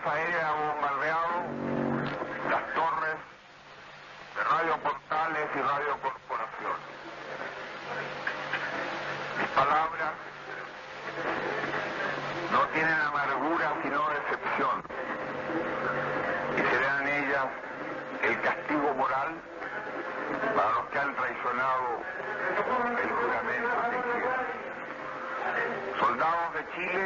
Fuerza Aérea ha bombardeado las torres de Radio Portales y Radio Corporación. Mis palabras no tienen amargura sino decepción, y serán ellas el castigo moral para los que han traicionado el juramento que hicieron. Soldados de Chile,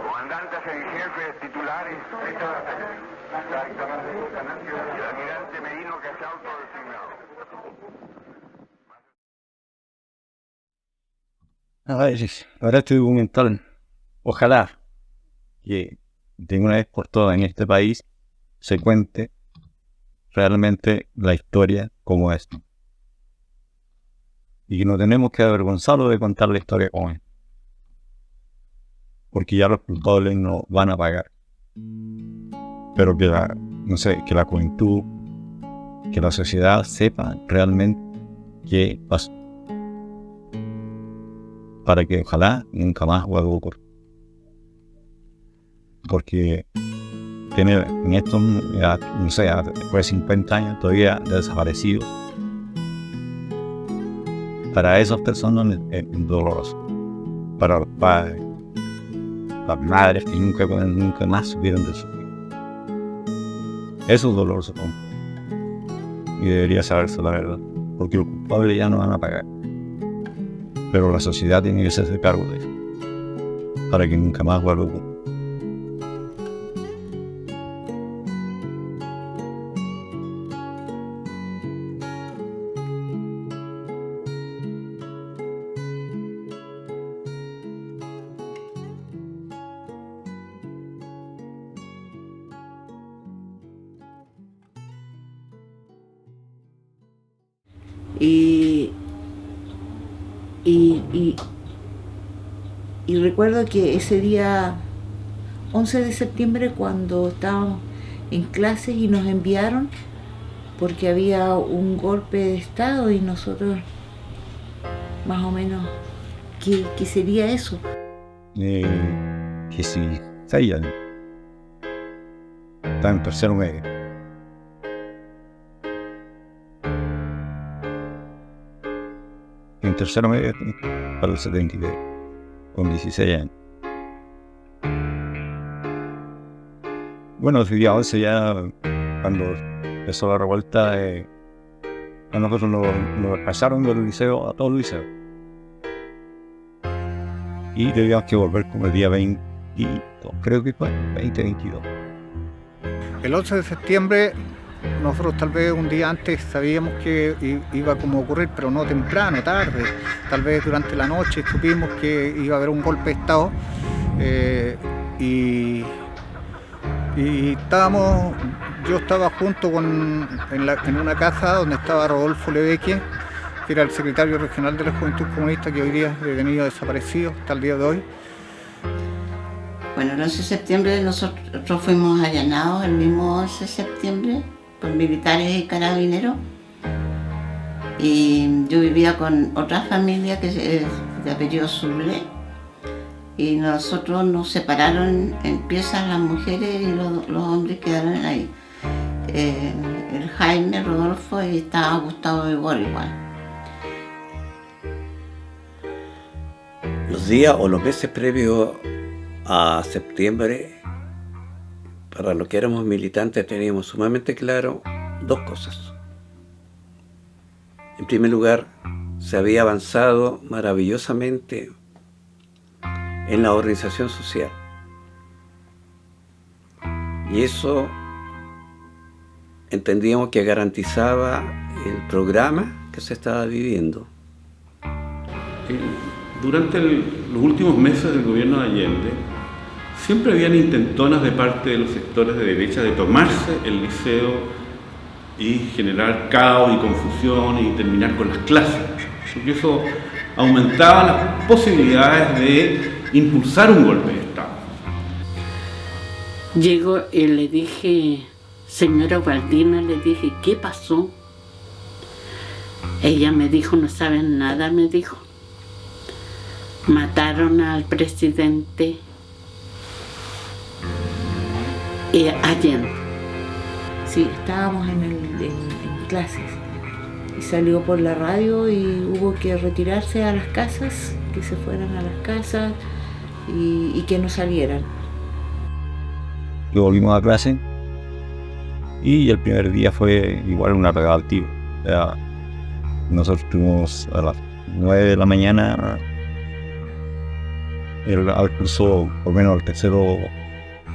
comandantes en jefe, titulares, y el almirante Merino que se ha autodesignado. Ahora este documental, ojalá que de una vez por todas en este país se cuente realmente la historia como es. Y que no tenemos que avergonzarnos de contar la historia como es. Porque ya los culpables no van a pagar. Pero que que la juventud, que la sociedad sepa realmente qué pasó. Para que ojalá nunca más vuelva a ocurrir. Porque tener en estos, después de 50 años todavía desaparecidos, para esas personas es doloroso. Para los padres, las madres que nunca más supieron de su vida. Eso es doloroso. Y debería saberse la verdad. Porque los culpables ya no van a pagar. Pero la sociedad tiene que hacerse cargo de eso. Para que nunca más vuelva a ocurrir. Y recuerdo que ese día 11 de septiembre, cuando estábamos en clases y nos enviaron porque había un golpe de estado, y nosotros más o menos ¿qué sería eso? Que si 6 años estaba en tercero medio. En tercero medio para el 73, con 16 años. Bueno, ese día 11 ya, cuando empezó la revuelta, a nosotros nos pasaron del liceo a todo el liceo. Y teníamos que volver como el día 22, creo que fue 20-22. El 11 de septiembre, nosotros tal vez un día antes sabíamos que iba como a ocurrir, pero no temprano, tarde. Tal vez durante la noche supimos que iba a haber un golpe de estado. Y yo estaba junto en una casa donde estaba Rodolfo Lebeque, que era el secretario regional de la Juventud Comunista, que hoy día es detenido, desaparecido hasta el día de hoy. Bueno, el 11 de septiembre nosotros fuimos allanados, el mismo 11 de septiembre, por militares y carabineros. Y yo vivía con otra familia que es de apellido Zuble. Y nosotros nos separaron en piezas las mujeres, y los hombres quedaron ahí. El Jaime, Rodolfo, y estaba Gustavo Vigor igual. Los días o los meses previos a septiembre, para los que éramos militantes, teníamos sumamente claro dos cosas. En primer lugar, se había avanzado maravillosamente en la organización social. Y eso entendíamos que garantizaba el programa que se estaba viviendo. Durante los últimos meses del gobierno de Allende, siempre habían intentonas de parte de los sectores de derecha de tomarse el liceo y generar caos y confusión y terminar con las clases, porque eso aumentaba las posibilidades de impulsar un golpe de Estado. Llego y le dije, señora Ubaldina, le dije, ¿qué pasó? Ella me dijo, no saben nada, me dijo. Mataron al presidente Allende. Sí, estábamos en clases y salió por la radio y hubo que retirarse a las casas, que se fueran a las casas y que no salieran. Y volvimos a clase y el primer día fue igual una regada activa. O sea, nosotros estuvimos a las 9 de la mañana al curso, por lo menos el tercero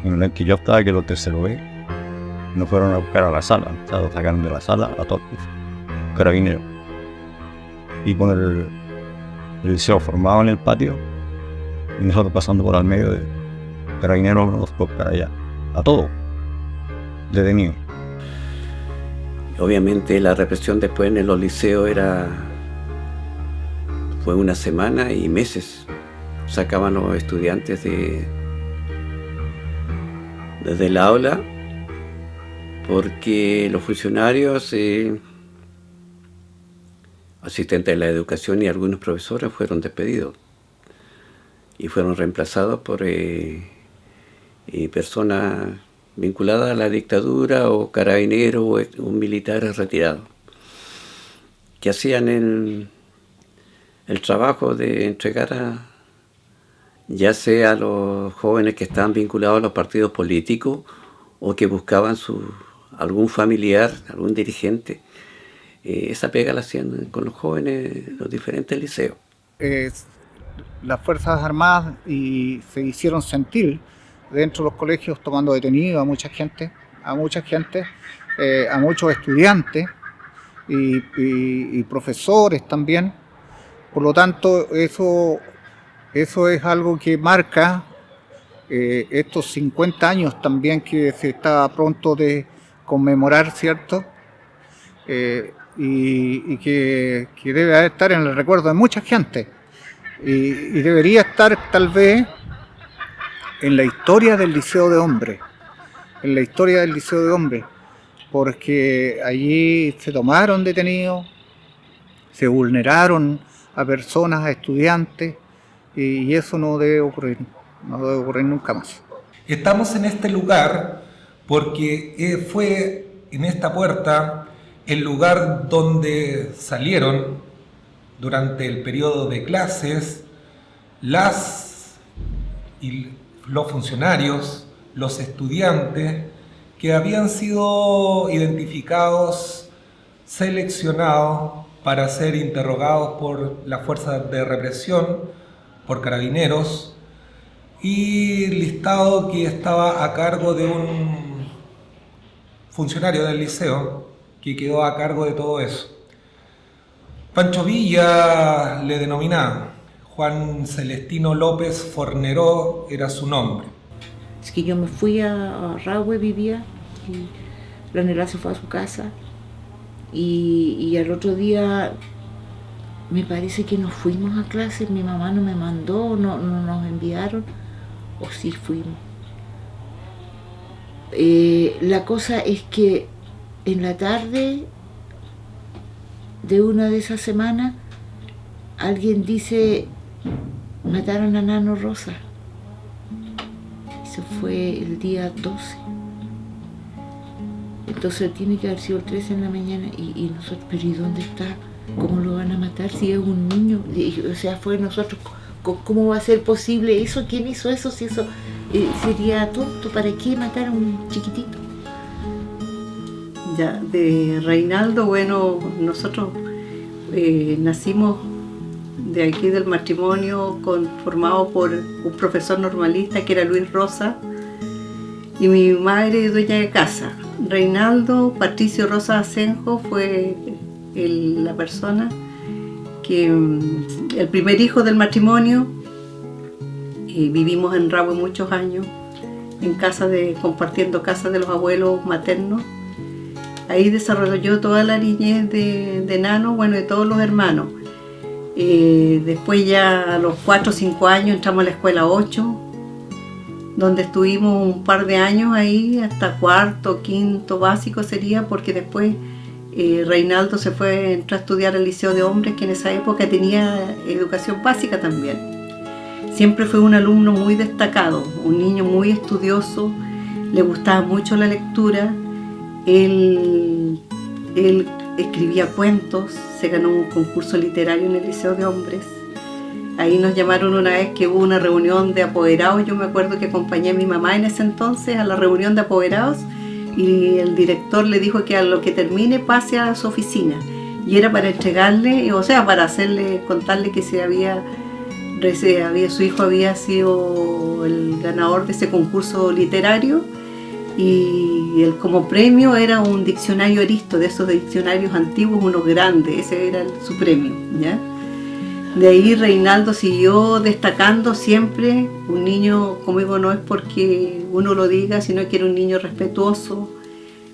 en el que yo estaba, que era el tercero B, nos fueron a buscar a la sala, o sea, sacaron de la sala a todos los carabineros. Y con el liceo formado en el patio, y nosotros pasando por al medio de carabineros nos fue para allá, a todos, detenidos. Obviamente la represión después en los liceos fue una semana y meses. Sacaban los estudiantes desde el aula porque los funcionarios, asistentes de la educación y algunos profesores fueron despedidos y fueron reemplazados por personas vinculadas a la dictadura o carabineros o militares retirados que hacían el trabajo de entregar ya sea a los jóvenes que estaban vinculados a los partidos políticos o que buscaban algún familiar, algún dirigente. Esa pega la hacían con los jóvenes de los diferentes liceos. Las Fuerzas Armadas se hicieron sentir dentro de los colegios, tomando detenido a mucha gente, a muchos estudiantes y profesores también. Por lo tanto, eso es algo que marca estos 50 años también que se está pronto de conmemorar, ¿cierto? Y que debe estar en el recuerdo de mucha gente. Y debería estar tal vez en la historia del Liceo de Hombres. Porque allí se tomaron detenidos, se vulneraron a personas, a estudiantes, y eso no debe ocurrir nunca más. Estamos en este lugar porque fue en esta puerta el lugar donde salieron durante el periodo de clases los funcionarios, los estudiantes que habían sido identificados, seleccionados para ser interrogados por las fuerzas de represión, por carabineros, y listado que estaba a cargo de un funcionario del liceo que quedó a cargo de todo eso. Pancho Villa le denominaba, Juan Celestino López Forneró era su nombre. Es que yo me fui a Rahue, vivía, y la Nela se fue a su casa, y al otro día me parece que nos fuimos a clase, mi mamá no me mandó, no nos enviaron, o sí fuimos. La cosa es que en la tarde de una de esas semanas alguien dice: mataron a Nano Rosa. Eso fue el día 12. Entonces tiene que haber sido el 13 en la mañana y nosotros, pero ¿y dónde está? ¿Cómo lo van a matar si es un niño? O sea, fue nosotros, ¿cómo va a ser posible eso? ¿Quién hizo eso? Si eso sería tonto, ¿para qué matar a un chiquitito? Ya, de Reinaldo, bueno, nosotros nacimos de aquí del matrimonio formado por un profesor normalista que era Luis Rosa y mi madre dueña de casa. Reinaldo Patricio Rosa Asenjo fue la persona que, el primer hijo del matrimonio. Vivimos en Rahue muchos años, compartiendo casa de los abuelos maternos. Ahí desarrolló toda la niñez de Nano, bueno, de todos los hermanos. Después ya a los 4 o 5 años entramos a la escuela 8, donde estuvimos un par de años ahí, hasta cuarto, quinto básico sería, porque después Reinaldo entró a estudiar al Liceo de Hombres, que en esa época tenía educación básica también. Siempre fue un alumno muy destacado, un niño muy estudioso, le gustaba mucho la lectura. Él escribía cuentos, se ganó un concurso literario en el Liceo de Hombres. Ahí nos llamaron una vez que hubo una reunión de apoderados. Yo me acuerdo que acompañé a mi mamá en ese entonces a la reunión de apoderados y el director le dijo que a lo que termine pase a su oficina. Y era para entregarle, o sea, para contarle que su hijo había sido el ganador de ese concurso literario y como premio era un diccionario Aristo, de esos diccionarios antiguos, unos grandes, ese era su premio, ¿ya? De ahí Reinaldo siguió destacando siempre, un niño, como digo, no es porque uno lo diga, sino que era un niño respetuoso,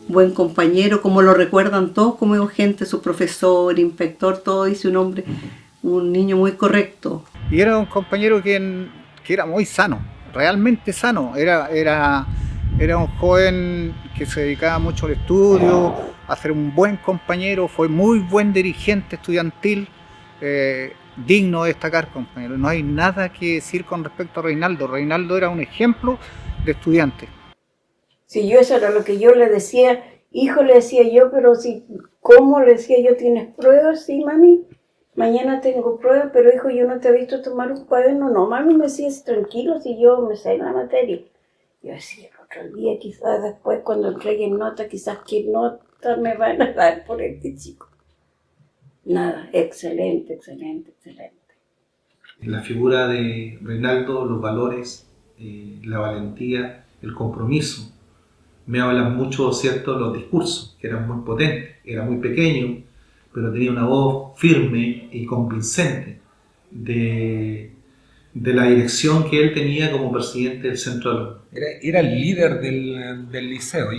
buen compañero, como lo recuerdan todos, como digo, gente, su profesor, inspector, todo dice un hombre, un niño muy correcto. Y era un compañero que era muy sano, realmente sano, era un joven que se dedicaba mucho al estudio, a ser un buen compañero, fue muy buen dirigente estudiantil, digno de destacar, compañero. No hay nada que decir con respecto a Reinaldo. Reinaldo era un ejemplo de estudiante. Sí, eso era lo que yo le decía, hijo, le decía yo, pero si, ¿cómo? Le decía yo, ¿tienes pruebas? Sí, mami, mañana tengo pruebas, pero hijo, yo no te he visto tomar un cuaderno. No, mami, me decías tranquilo si yo me sé la materia. Yo decía, el otro día, quizás después, cuando entreguen nota, quizás qué nota me van a dar por este chico. Nada, excelente, excelente, excelente. En la figura de Reinaldo, los valores, la valentía, el compromiso, me hablan mucho, ¿cierto?, los discursos, que eran muy potentes, era muy pequeño, pero tenía una voz firme y convincente de la dirección que él tenía como presidente del centro de alumnos. Era el líder del liceo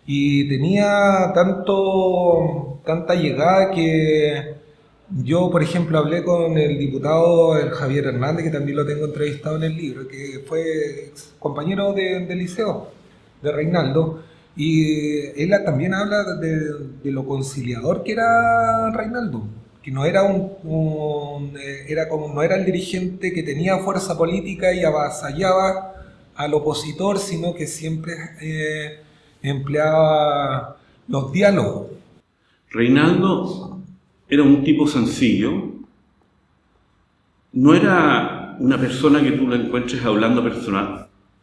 y tenía tanta llegada que yo, por ejemplo, hablé con el diputado el Javier Hernández, que también lo tengo entrevistado en el libro, que fue compañero del liceo de Reinaldo, y él también habla de lo conciliador que era Reinaldo, que no era no era el dirigente que tenía fuerza política y avasallaba al opositor, sino que siempre empleaba los diálogos. Reinaldo era un tipo sencillo, no era una persona que tú la encuentres hablando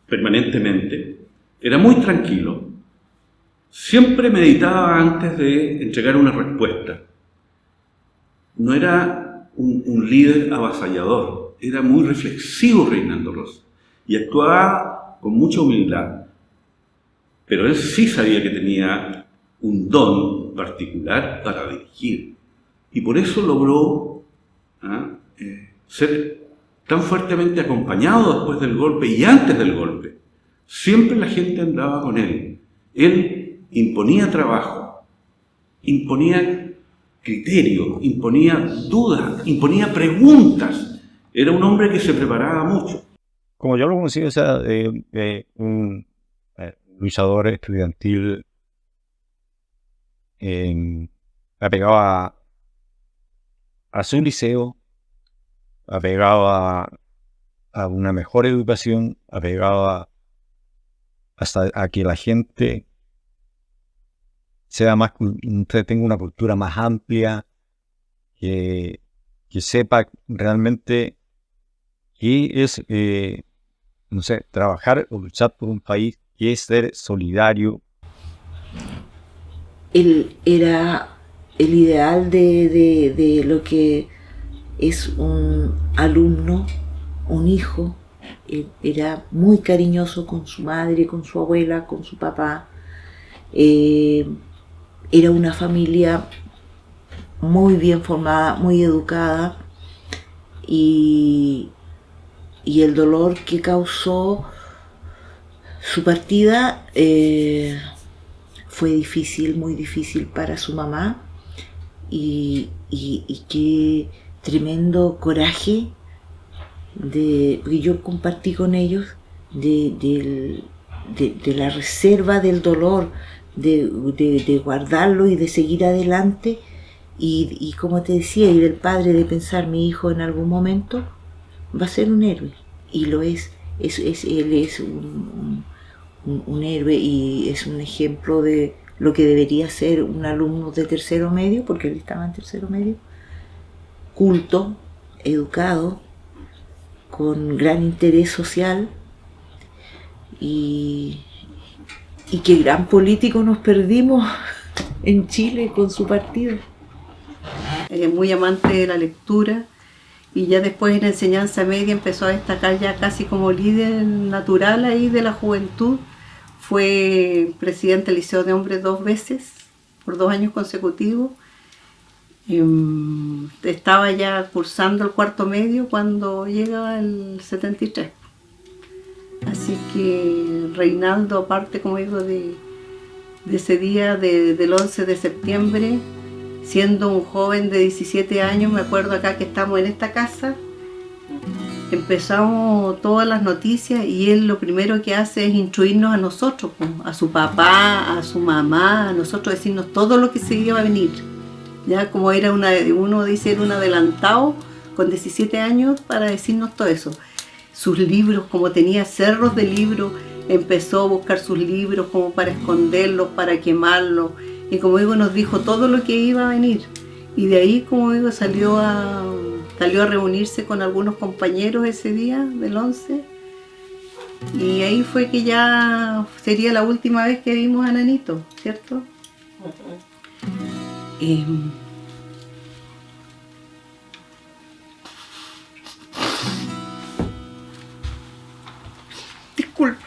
permanentemente, era muy tranquilo, siempre meditaba antes de entregar una respuesta. No era un líder avasallador, era muy reflexivo Reinaldo Rosa y actuaba con mucha humildad. Pero él sí sabía que tenía un don particular para dirigir y por eso logró ser tan fuertemente acompañado después del golpe y antes del golpe. Siempre la gente andaba con él. Él imponía trabajo, imponía criterio, imponía dudas, imponía preguntas. Era un hombre que se preparaba mucho. Como yo lo conocí, o sea, un luchador estudiantil apegado a su liceo, apegado a una mejor educación, apegado hasta a que la gente tenga una cultura más amplia, que sepa realmente qué es, trabajar o luchar por un país, que es ser solidario. Él era el ideal de lo que es un alumno, un hijo. Él era muy cariñoso con su madre, con su abuela, con su papá. Era una familia muy bien formada, muy educada, y el dolor que causó su partida fue difícil, muy difícil para su mamá, y qué tremendo coraje, porque yo compartí con ellos de la reserva del dolor, de guardarlo y de seguir adelante, y como te decía, y del padre de pensar, mi hijo en algún momento va a ser un héroe, y lo es. Él es un héroe y es un ejemplo de lo que debería ser un alumno de tercero medio, porque él estaba en tercero medio, culto, educado, con gran interés social y qué gran político nos perdimos en Chile con su partido. Muy amante de la lectura y ya después en la enseñanza media empezó a destacar ya casi como líder natural ahí de la juventud. Fue presidente del Liceo de Hombres 2 veces, por 2 años consecutivos. Estaba ya cursando el cuarto medio cuando llega el 73. Así que Reinaldo, aparte, como digo, de ese día del 11 de septiembre, siendo un joven de 17 años, me acuerdo acá que estamos en esta casa, empezamos todas las noticias y él lo primero que hace es instruirnos a nosotros, a su papá, a su mamá, a nosotros decirnos todo lo que se iba a venir. Ya como era uno dice, era un adelantado con 17 años para decirnos todo eso. Sus libros, como tenía cerros de libros, empezó a buscar sus libros como para esconderlos, para quemarlos. Y como digo, nos dijo todo lo que iba a venir. Y de ahí, como digo, salió a reunirse con algunos compañeros ese día del 11. Y ahí fue que ya sería la última vez que vimos a Nanito, ¿cierto? Disculpa.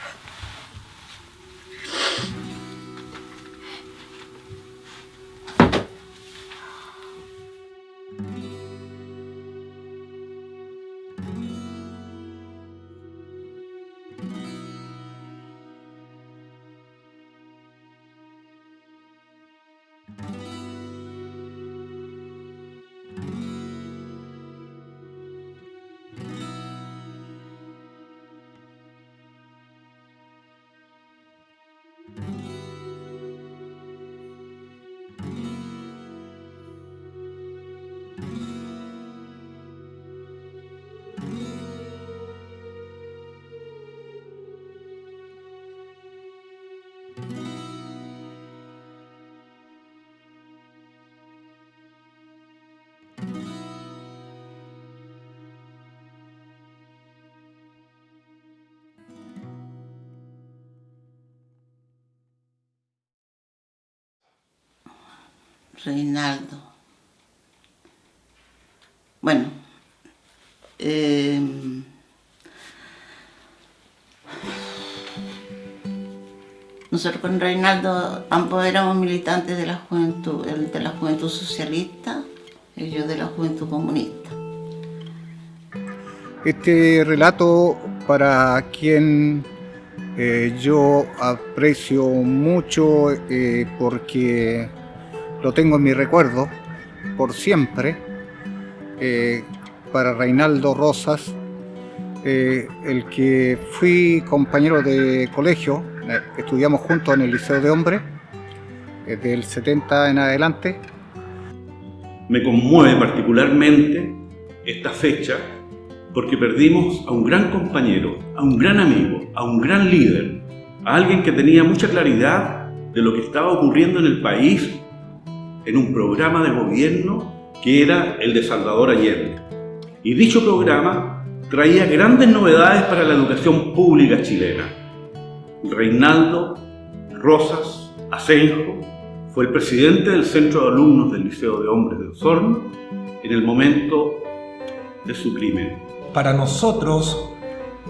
Reinaldo. Bueno, nosotros con Reinaldo ambos éramos militantes de la juventud, él de la juventud socialista y yo de la juventud comunista. Este relato, para quien yo aprecio mucho porque lo tengo en mi recuerdo por siempre, para Reinaldo Rosas, el que fui compañero de colegio, estudiamos juntos en el Liceo de Hombres, del 70 en adelante. Me conmueve particularmente esta fecha porque perdimos a un gran compañero, a un gran amigo, a un gran líder, a alguien que tenía mucha claridad de lo que estaba ocurriendo en el país en un programa de gobierno que era el de Salvador Allende. Y dicho programa traía grandes novedades para la educación pública chilena. Reinaldo Rosas Asenjo fue el presidente del Centro de Alumnos del Liceo de Hombres de Osorno en el momento de su crimen. Para nosotros,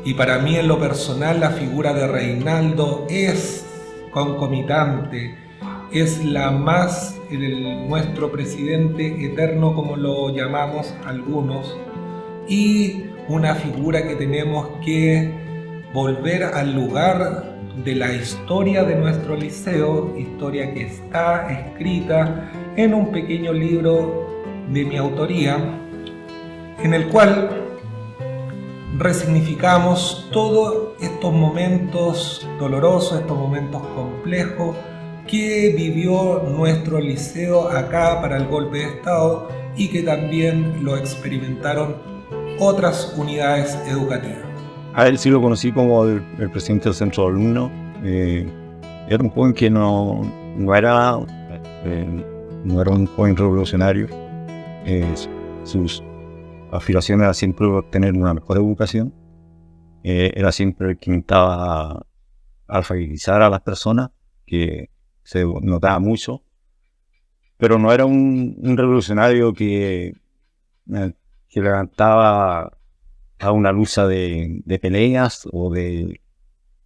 y para mí en lo personal, la figura de Reinaldo es concomitante, es la más, nuestro presidente eterno, como lo llamamos algunos, y una figura que tenemos que volver al lugar de la historia de nuestro liceo, historia que está escrita en un pequeño libro de mi autoría, en el cual resignificamos todos estos momentos dolorosos, estos momentos complejos que vivió nuestro liceo acá para el golpe de Estado y que también lo experimentaron otras unidades educativas. A él sí lo conocí como el presidente del centro de alumnos era un joven que no era un joven revolucionario. Sus aspiraciones era siempre obtener una mejor educación. Era siempre el que intentaba alfabetizar a las personas, que se notaba mucho, pero no era un revolucionario que levantaba a una lucha de peleas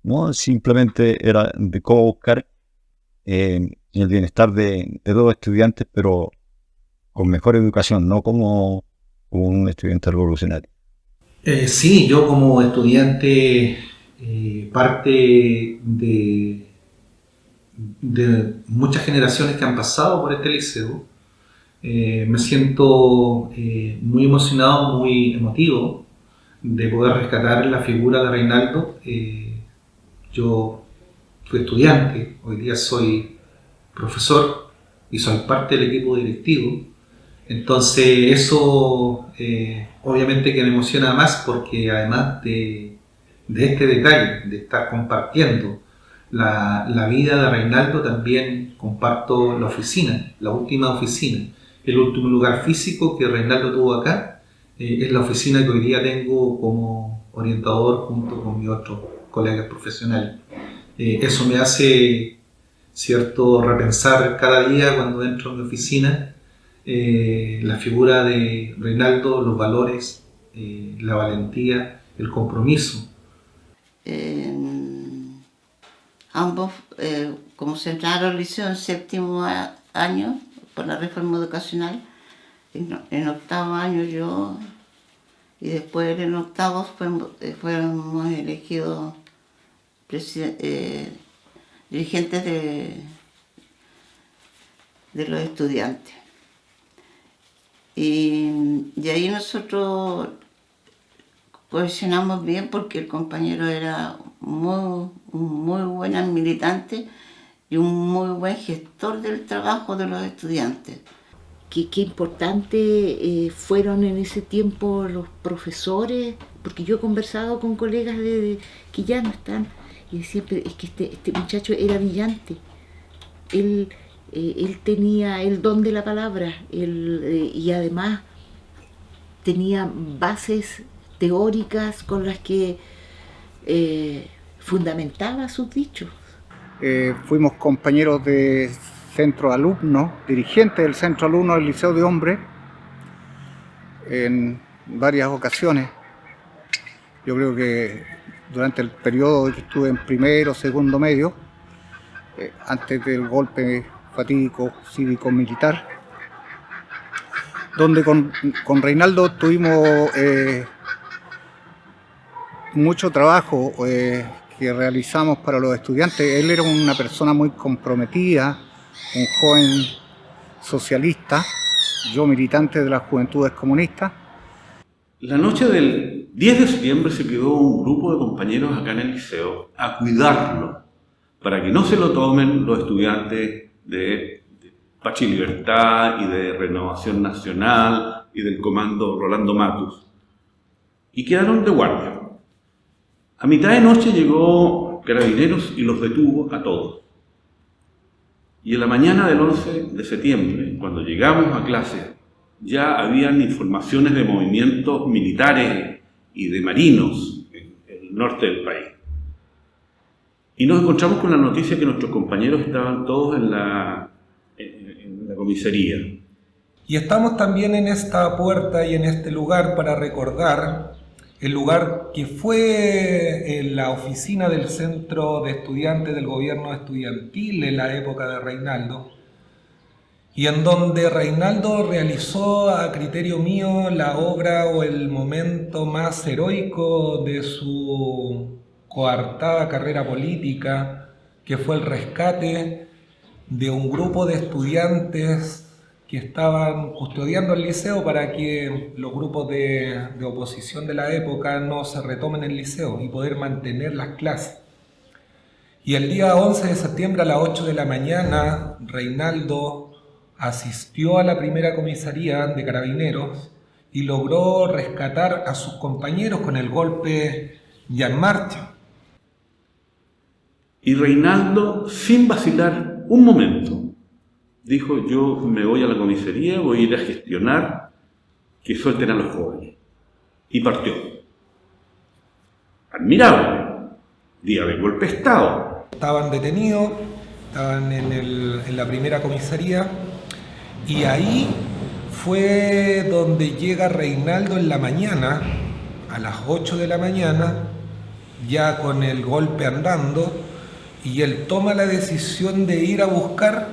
no, simplemente era de cómo buscar el bienestar de todos los estudiantes, pero con mejor educación, no como un estudiante revolucionario. Sí, yo como estudiante, parte de muchas generaciones que han pasado por este liceo, me siento muy emocionado, muy emotivo de poder rescatar la figura de Reinaldo. Yo fui estudiante, hoy día soy profesor y soy parte del equipo directivo. Entonces eso obviamente que me emociona más, porque además de este detalle, de estar compartiendo la vida de Reinaldo, también comparto la oficina, la última oficina. El último lugar físico que Reinaldo tuvo acá es la oficina que hoy día tengo como orientador junto con mis otros colegas profesionales. Eso me hace, cierto, repensar cada día cuando entro en mi oficina la figura de Reinaldo, los valores, la valentía, el compromiso. Ambos, como se entraron al liceo en séptimo año por la reforma educacional, en octavo año yo, y después en octavo fuimos elegidos dirigentes de los estudiantes. Y ahí nosotros cohesionamos bien, porque el compañero era un muy buen militante y un muy buen gestor del trabajo de los estudiantes. Qué importante fueron en ese tiempo los profesores, porque yo he conversado con colegas que ya no están, y siempre es que este muchacho era brillante. Él tenía el don de la palabra, y además tenía bases teóricas con las que fundamentaba sus dichos. Fuimos compañeros de centro alumnos, dirigentes del centro alumnos del Liceo de Hombres en varias ocasiones. Yo creo que durante el periodo que estuve en primero, segundo medio, antes del golpe fatídico cívico-militar, donde con Reinaldo tuvimos mucho trabajo que realizamos para los estudiantes. Él era una persona muy comprometida, un joven socialista, yo militante de las Juventudes Comunistas. La noche del 10 de septiembre se quedó un grupo de compañeros acá en el liceo a cuidarlo, para que no se lo tomen los estudiantes de Pachi Libertad y de Renovación Nacional y del comando Rolando Matus, y quedaron de guardia. A mitad de noche llegó Carabineros y los detuvo a todos. Y en la mañana del 11 de septiembre, cuando llegamos a clase, ya habían informaciones de movimientos militares y de marinos en el norte del país. Y nos encontramos con la noticia que nuestros compañeros estaban todos en la comisaría. Y estamos también en esta puerta y en este lugar para recordar el lugar que fue la oficina del Centro de Estudiantes del Gobierno Estudiantil en la época de Reinaldo, y en donde Reinaldo realizó, a criterio mío, la obra o el momento más heroico de su coartada carrera política, que fue el rescate de un grupo de estudiantes que estaban custodiando el liceo para que los grupos de oposición de la época no se retomen el liceo y poder mantener las clases. Y el día 11 de septiembre a las 8 de la mañana, Reinaldo asistió a la primera comisaría de Carabineros y logró rescatar a sus compañeros con el golpe ya en marcha. Y Reinaldo, sin vacilar un momento, dijo: yo me voy a la comisaría, voy a ir a gestionar que suelten a los jóvenes. Y partió. Admirable. Día de golpe de Estado. Estaban detenidos, estaban en la primera comisaría, y ahí fue donde llega Reinaldo en la mañana, a las 8 de la mañana, ya con el golpe andando, y él toma la decisión de ir a buscar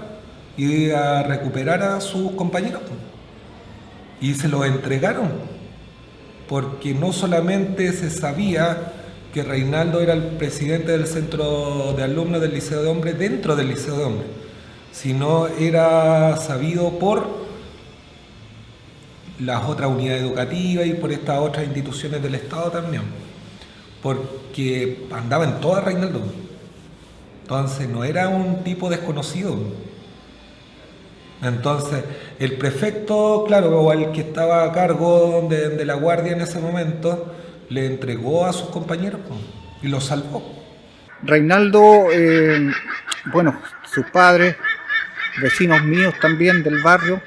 y a recuperar a sus compañeros. Y se los entregaron, porque no solamente se sabía que Reinaldo era el presidente del centro de alumnos del Liceo de Hombres dentro del Liceo de Hombres, sino era sabido por las otras unidades educativas y por estas otras instituciones del Estado también, porque andaba en toda Reinaldo. Entonces no era un tipo desconocido. Entonces el prefecto, claro, o el que estaba a cargo de la guardia en ese momento, le entregó a sus compañeros y los salvó. Reinaldo, bueno, sus padres, vecinos míos también del barrio.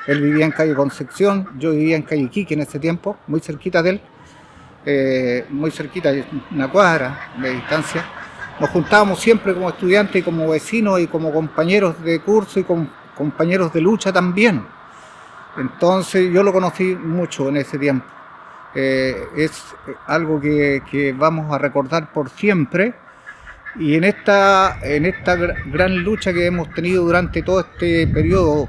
Él vivía en calle Concepción, yo vivía en calle Iquique en ese tiempo, muy cerquita de él, muy cerquita, una cuadra de distancia. Nos juntábamos siempre como estudiantes y como vecinos y como compañeros de curso y como compañeros de lucha también. Entonces yo lo conocí mucho en ese tiempo. Es algo que vamos a recordar por siempre, y en esta gran lucha que hemos tenido durante todo este periodo,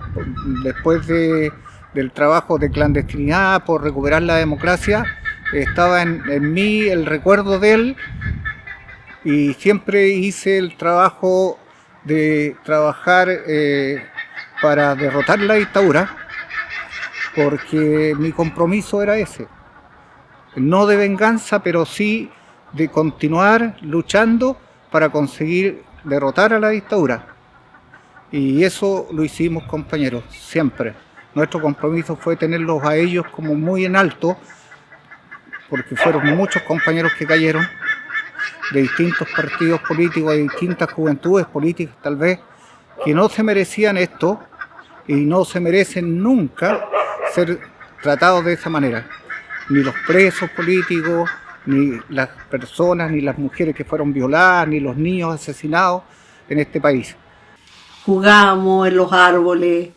después del trabajo de clandestinidad por recuperar la democracia, estaba en mí el recuerdo de él, y siempre hice el trabajo de trabajar para derrotar la dictadura, porque mi compromiso era ese, no de venganza, pero sí de continuar luchando para conseguir derrotar a la dictadura. Y eso lo hicimos, compañeros, siempre. Nuestro compromiso fue tenerlos a ellos como muy en alto, porque fueron muchos compañeros que cayeron, de distintos partidos políticos, de distintas juventudes políticas tal vez, que no se merecían esto y no se merecen nunca ser tratados de esa manera. Ni los presos políticos, ni las personas, ni las mujeres que fueron violadas, ni los niños asesinados en este país. Jugábamos en los árboles,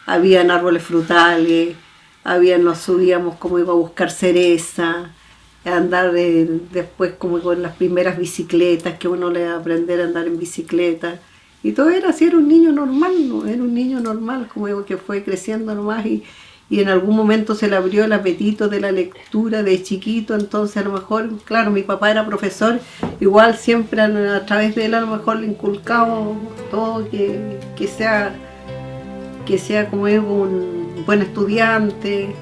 habían árboles frutales, nos subíamos como iba a buscar cereza, a andar después como con las primeras bicicletas, que uno le iba a aprender a andar en bicicleta. Y todo era así, era un niño normal, ¿no? Era un niño normal, como digo, que fue creciendo nomás y en algún momento se le abrió el apetito de la lectura de chiquito. Entonces a lo mejor, claro, mi papá era profesor, igual siempre a través de él a lo mejor le inculcaba todo, que sea como digo un buen estudiante,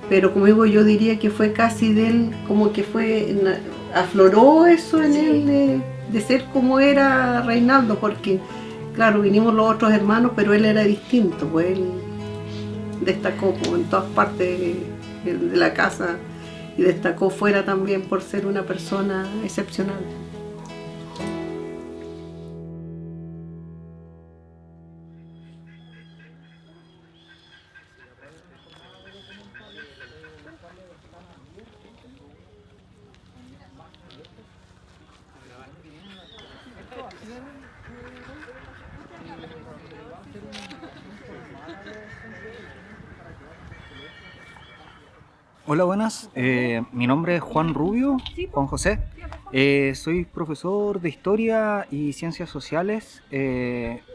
pero como digo yo diría que fue casi de él, como que afloró eso en él de ser como era Reinaldo, porque claro, vinimos los otros hermanos, pero él era distinto, pues él destacó como en todas partes de la casa y destacó fuera también por ser una persona excepcional. Hola, buenas. Mi nombre es Juan Rubio, Juan José. Soy profesor de Historia y Ciencias Sociales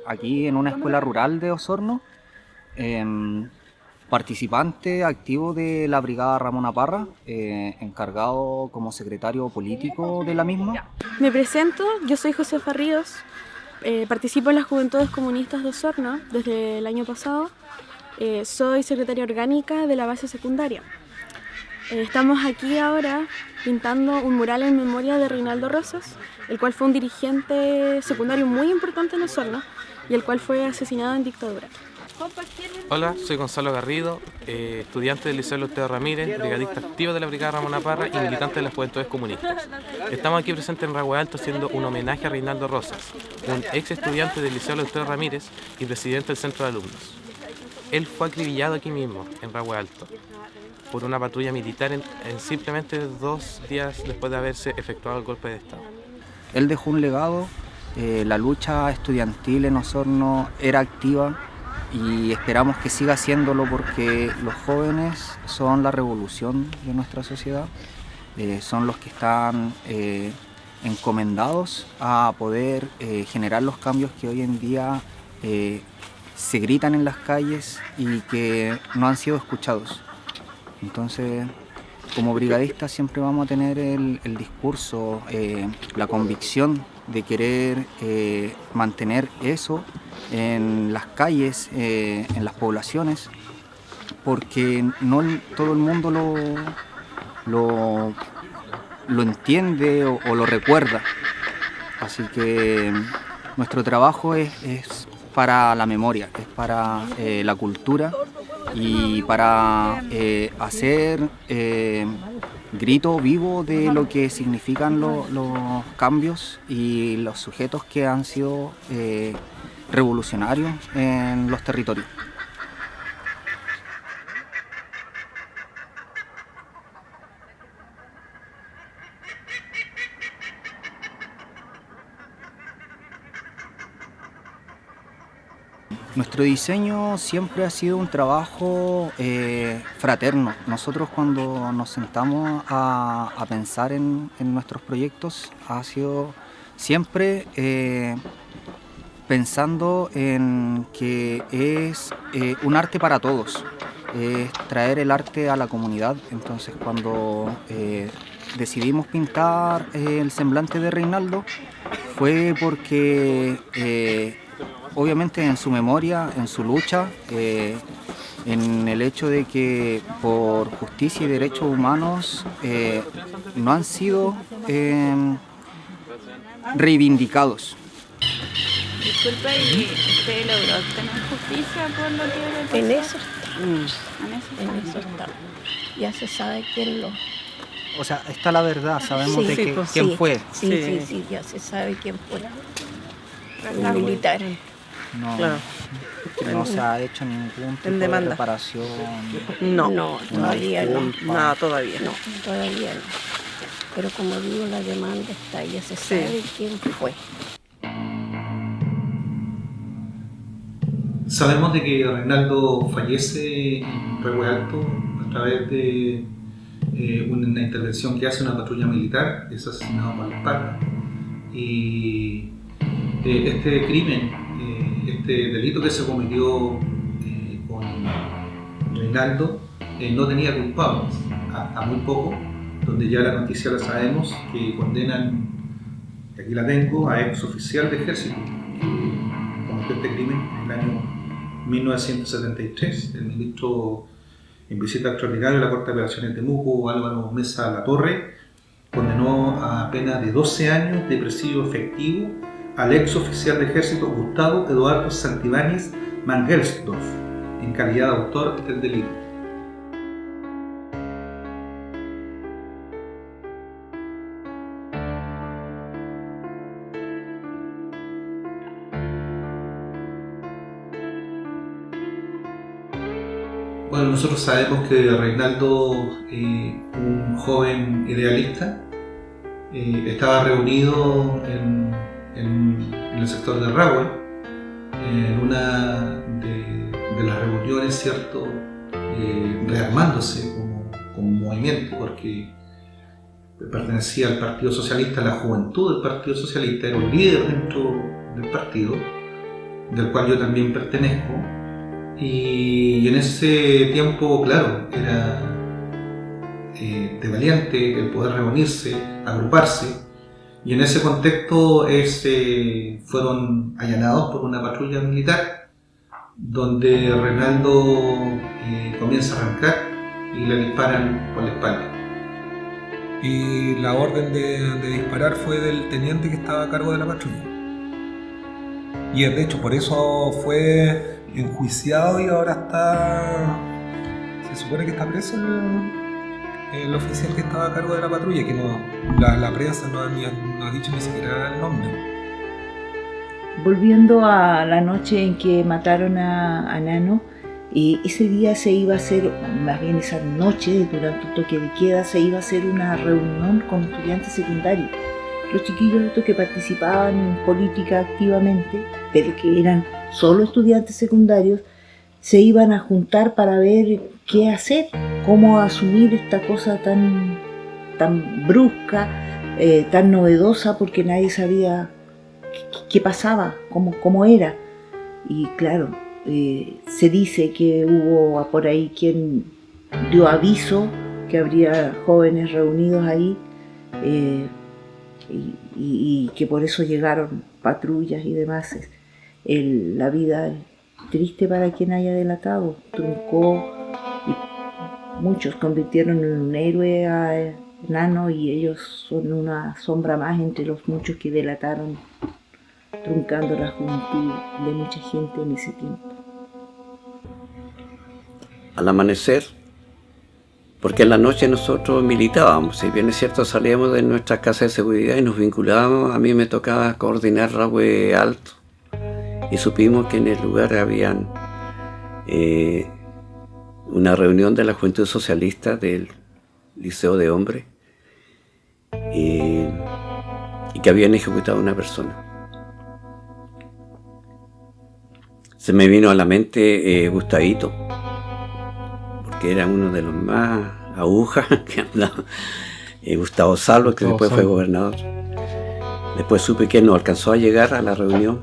aquí en una escuela rural de Osorno. Participante activo de la Brigada Ramona Parra, encargado como secretario político de la misma. Me presento, yo soy Josefa Ríos, participo en las Juventudes Comunistas de Osorno desde el año pasado. Soy secretaria orgánica de la base secundaria. Estamos aquí ahora pintando un mural en memoria de Reinaldo Rosas, el cual fue un dirigente secundario muy importante en Osorno y el cual fue asesinado en dictadura. Hola, soy Gonzalo Garrido, estudiante del Liceo Eleuterio Ramírez, brigadista activo de la Brigada Ramona Parra y militante de las Juventudes Comunistas. Estamos aquí presentes en Rahue Alto haciendo un homenaje a Reinaldo Rosas, un ex estudiante del Liceo Eleuterio Ramírez y presidente del Centro de Alumnos. Él fue acribillado aquí mismo, en Rahue Alto, por una patrulla militar en simplemente 2 días después de haberse efectuado el golpe de Estado. Él dejó un legado, la lucha estudiantil en Osorno era activa y esperamos que siga haciéndolo porque los jóvenes son la revolución de nuestra sociedad, son los que están encomendados a poder generar los cambios que hoy en día se gritan en las calles y que no han sido escuchados. Entonces, como brigadistas siempre vamos a tener el discurso, la convicción de querer mantener eso en las calles, en las poblaciones, porque no todo el mundo lo entiende o lo recuerda. Así que nuestro trabajo es para la memoria, es para la cultura y para hacer grito vivo de lo que significan los cambios y los sujetos que han sido revolucionarios en los territorios. Nuestro diseño siempre ha sido un trabajo fraterno. Nosotros cuando nos sentamos a pensar en nuestros proyectos ha sido siempre pensando en que es un arte para todos, es traer el arte a la comunidad. Entonces cuando decidimos pintar el semblante de Reinaldo fue porque obviamente en su memoria, en su lucha, en el hecho de que por justicia y derechos humanos no han sido reivindicados. Disculpa, ¿y usted logró obtener justicia por lo que le pasó? En eso está. En eso está. Ya se sabe quién lo... O sea, está la verdad, sabemos sí, de quién fue. Sí, ya se sabe quién fue. Un militar. No, Claro. no se ha hecho ningún tipo de demanda. reparación. No, todavía no. Nada, todavía. No, todavía no. Pero como digo, la demanda está, ya se sabe quién fue. Sabemos de que Reinaldo fallece en Rahue Alto a través de una intervención que hace una patrulla militar, es asesinado por la espalda. Y este crimen, este delito que se cometió con Reinaldo no tenía culpables, hasta muy poco, donde ya la noticia la sabemos, que condenan, aquí la tengo, a ex oficial de ejército que cometió este crimen en el año 1973. El ministro en visita extraordinaria de la Corte de Apelaciones de Temuco, Álvaro Mesa Latorre, condenó a pena de 12 años de presidio efectivo al ex oficial de ejército Gustavo Eduardo Santibáñez Mangelsdorf en calidad de autor del delito. Bueno, nosotros sabemos que Reinaldo, un joven idealista, estaba reunido en el sector de Rahue, en una de las reuniones, ¿cierto? Rearmándose como movimiento, porque pertenecía al Partido Socialista, la juventud del Partido Socialista, era un líder dentro del partido, del cual yo también pertenezco. Y en ese tiempo, claro, era de valiente el poder reunirse, agruparse, y en ese contexto fueron allanados por una patrulla militar, donde Reinaldo comienza a arrancar y le disparan por la espalda. Y la orden de disparar fue del teniente que estaba a cargo de la patrulla. Y de hecho por eso fue enjuiciado y ahora se supone que está preso el oficial que estaba a cargo de la patrulla, que la prensa no ha dicho ni siquiera el nombre. Volviendo a la noche en que mataron a Nano, ese día se iba a hacer, más bien esa noche, durante el toque de queda, se iba a hacer una reunión con estudiantes secundarios. Los chiquillos estos que participaban en política activamente, pero que eran solo estudiantes secundarios, se iban a juntar para ver qué hacer, cómo asumir esta cosa tan brusca, tan novedosa, porque nadie sabía qué pasaba, cómo era. Y claro, se dice que hubo por ahí quien dio aviso que habría jóvenes reunidos ahí, y que por eso llegaron patrullas y demás. La vida triste para quien haya delatado, truncó, y muchos convirtieron en un héroe a Nano, y ellos son una sombra más entre los muchos que delataron, truncando la juventud de mucha gente en ese tiempo. Al amanecer, porque en la noche nosotros militábamos, si bien es cierto salíamos de nuestras casas de seguridad y nos vinculábamos, a mí me tocaba coordinar Rahue Alto, y supimos que en el lugar habían una reunión de la Juventud Socialista del Liceo de Hombres, y que habían ejecutado a una persona. Se me vino a la mente Gustavito, porque era uno de los más agujas que andaba. Gustavo Salvo, que después fue gobernador. Después supe que él no alcanzó a llegar a la reunión.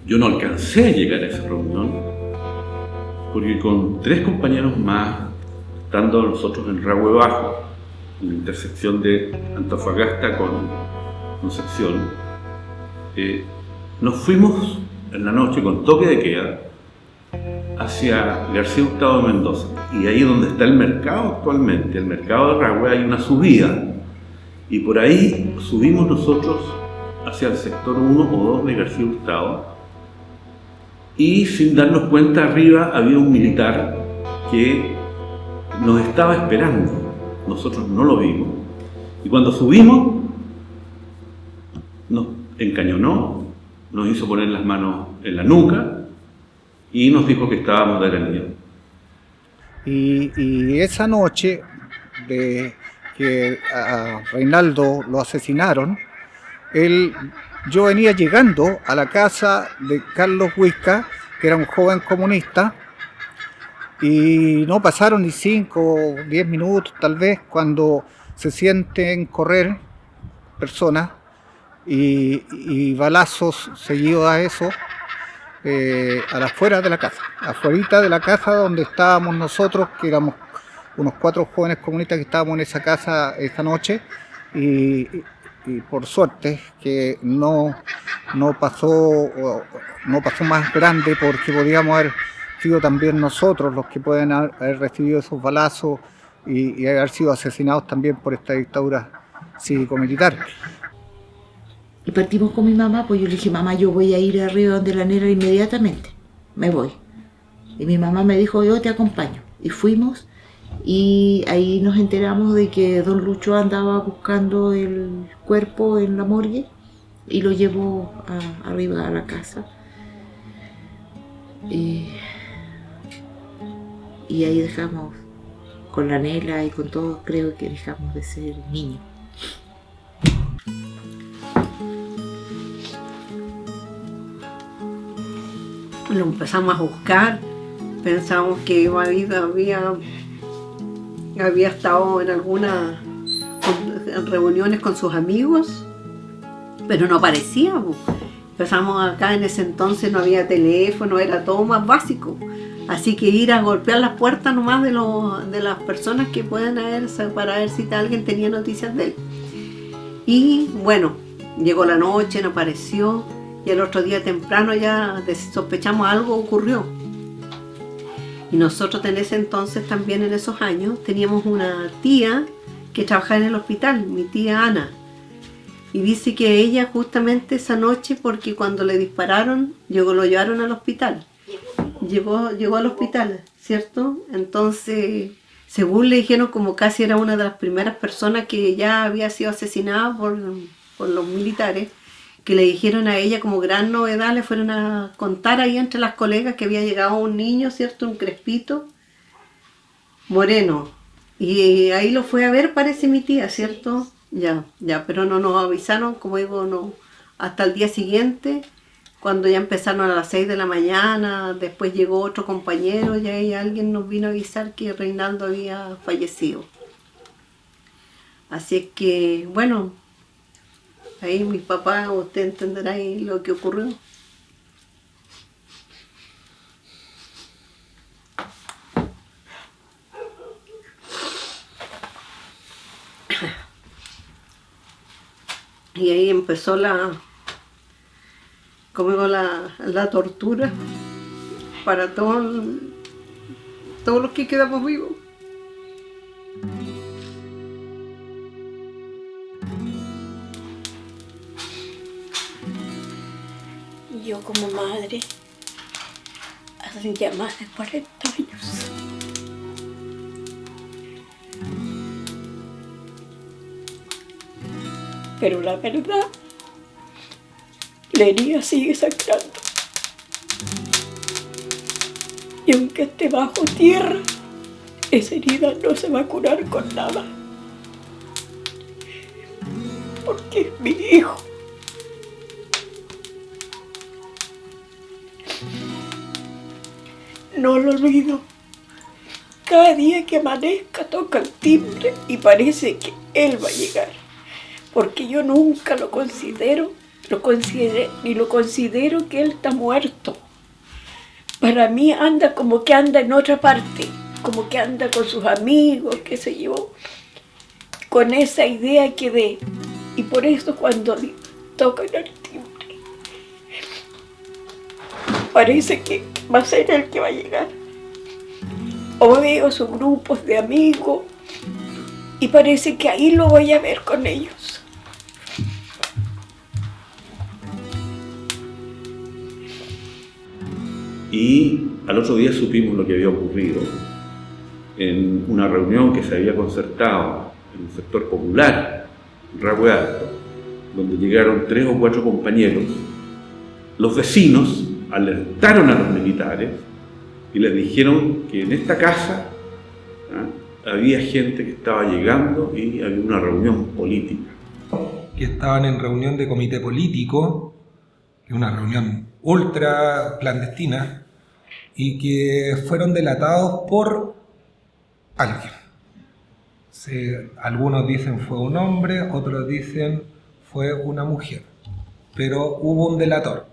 Yo no alcancé a llegar a esa reunión, porque con 3 compañeros más, estando nosotros en Rahue Bajo, en la intersección de Antofagasta con Concepción, nos fuimos en la noche con toque de queda hacia García Hurtado de Mendoza, y ahí donde está el mercado actualmente, el mercado de Rahue, hay una subida, y por ahí subimos nosotros hacia el sector 1 o 2 de García Hurtado, y sin darnos cuenta arriba había un militar que nos estaba esperando. Nosotros no lo vimos, y cuando subimos nos encañonó, nos hizo poner las manos en la nuca y nos dijo que estábamos detenidos. Y esa noche de que a Reinaldo lo asesinaron, yo venía llegando a la casa de Carlos Huisca, que era un joven comunista, y no pasaron ni 5 o 10 minutos tal vez cuando se sienten correr personas y balazos seguidos a eso a las afueras de la casa, afuera de la casa donde estábamos nosotros, que éramos unos 4 jóvenes comunistas que estábamos en esa casa esa noche, y por suerte que no pasó más grande, porque podíamos haber sido también nosotros los que pueden haber recibido esos balazos y haber sido asesinados también por esta dictadura cívico-militar. Y partimos con mi mamá, pues yo le dije, mamá, yo voy a ir arriba donde la Nera inmediatamente, me voy. Y mi mamá me dijo, yo te acompaño. Y fuimos, y ahí nos enteramos de que don Lucho andaba buscando el cuerpo en la morgue y lo llevó arriba a la casa. Y ahí dejamos, con la Nela y con todo, creo que dejamos de ser niños. Lo empezamos a buscar, pensamos que había estado en algunas reuniones con sus amigos, pero no aparecía. Empezamos acá, en ese entonces no había teléfono, era todo más básico, así que ir a golpear las puertas nomás de las personas que puedan haber, para ver si alguien tenía noticias de él. Y bueno, llegó la noche, no apareció, y el otro día temprano ya sospechamos algo ocurrió. Y nosotros en ese entonces, también en esos años, teníamos una tía que trabajaba en el hospital, mi tía Ana. Y dice que ella justamente esa noche, porque cuando le dispararon, lo llevaron al hospital. Llegó al hospital, ¿cierto? Entonces, según le dijeron, como casi era una de las primeras personas que ya había sido asesinada por los militares, que le dijeron a ella como gran novedad, le fueron a contar ahí entre las colegas que había llegado un niño, ¿cierto? Un crespito, moreno. Y ahí lo fue a ver, parece mi tía, ¿cierto? Ya, pero no nos avisaron, como digo, no, hasta el día siguiente, cuando ya empezaron a las 6 de la mañana, después llegó otro compañero y ahí alguien nos vino a avisar que Reinaldo había fallecido. Así es que, bueno, ahí mi papá, usted entenderá ahí lo que ocurrió. Y ahí empezó la tortura para todos los que quedamos vivos. Yo como madre, hace ya más de 40 años. Pero la verdad, la herida sigue sangrando. Y aunque esté bajo tierra, esa herida no se va a curar con nada. Porque es mi hijo. No lo olvido. Cada día que amanezca toca el timbre y parece que él va a llegar. Porque yo nunca lo considero que él está muerto. Para mí anda como que anda en otra parte, como que anda con sus amigos, qué sé yo, con esa idea que ve. Y por eso cuando tocan el timbre, parece que va a ser el que va a llegar. O veo sus grupos de amigos y parece que ahí lo voy a ver con ellos. Y al otro día supimos lo que había ocurrido en una reunión que se había concertado en un sector popular, en Rahue Alto, donde llegaron 3 o 4 compañeros. Los vecinos alertaron a los militares y les dijeron que en esta casa había gente que estaba llegando y había una reunión política. Que estaban en reunión de comité político, una reunión ultra clandestina, y que fueron delatados por alguien. Algunos dicen fue un hombre, otros dicen fue una mujer, pero hubo un delator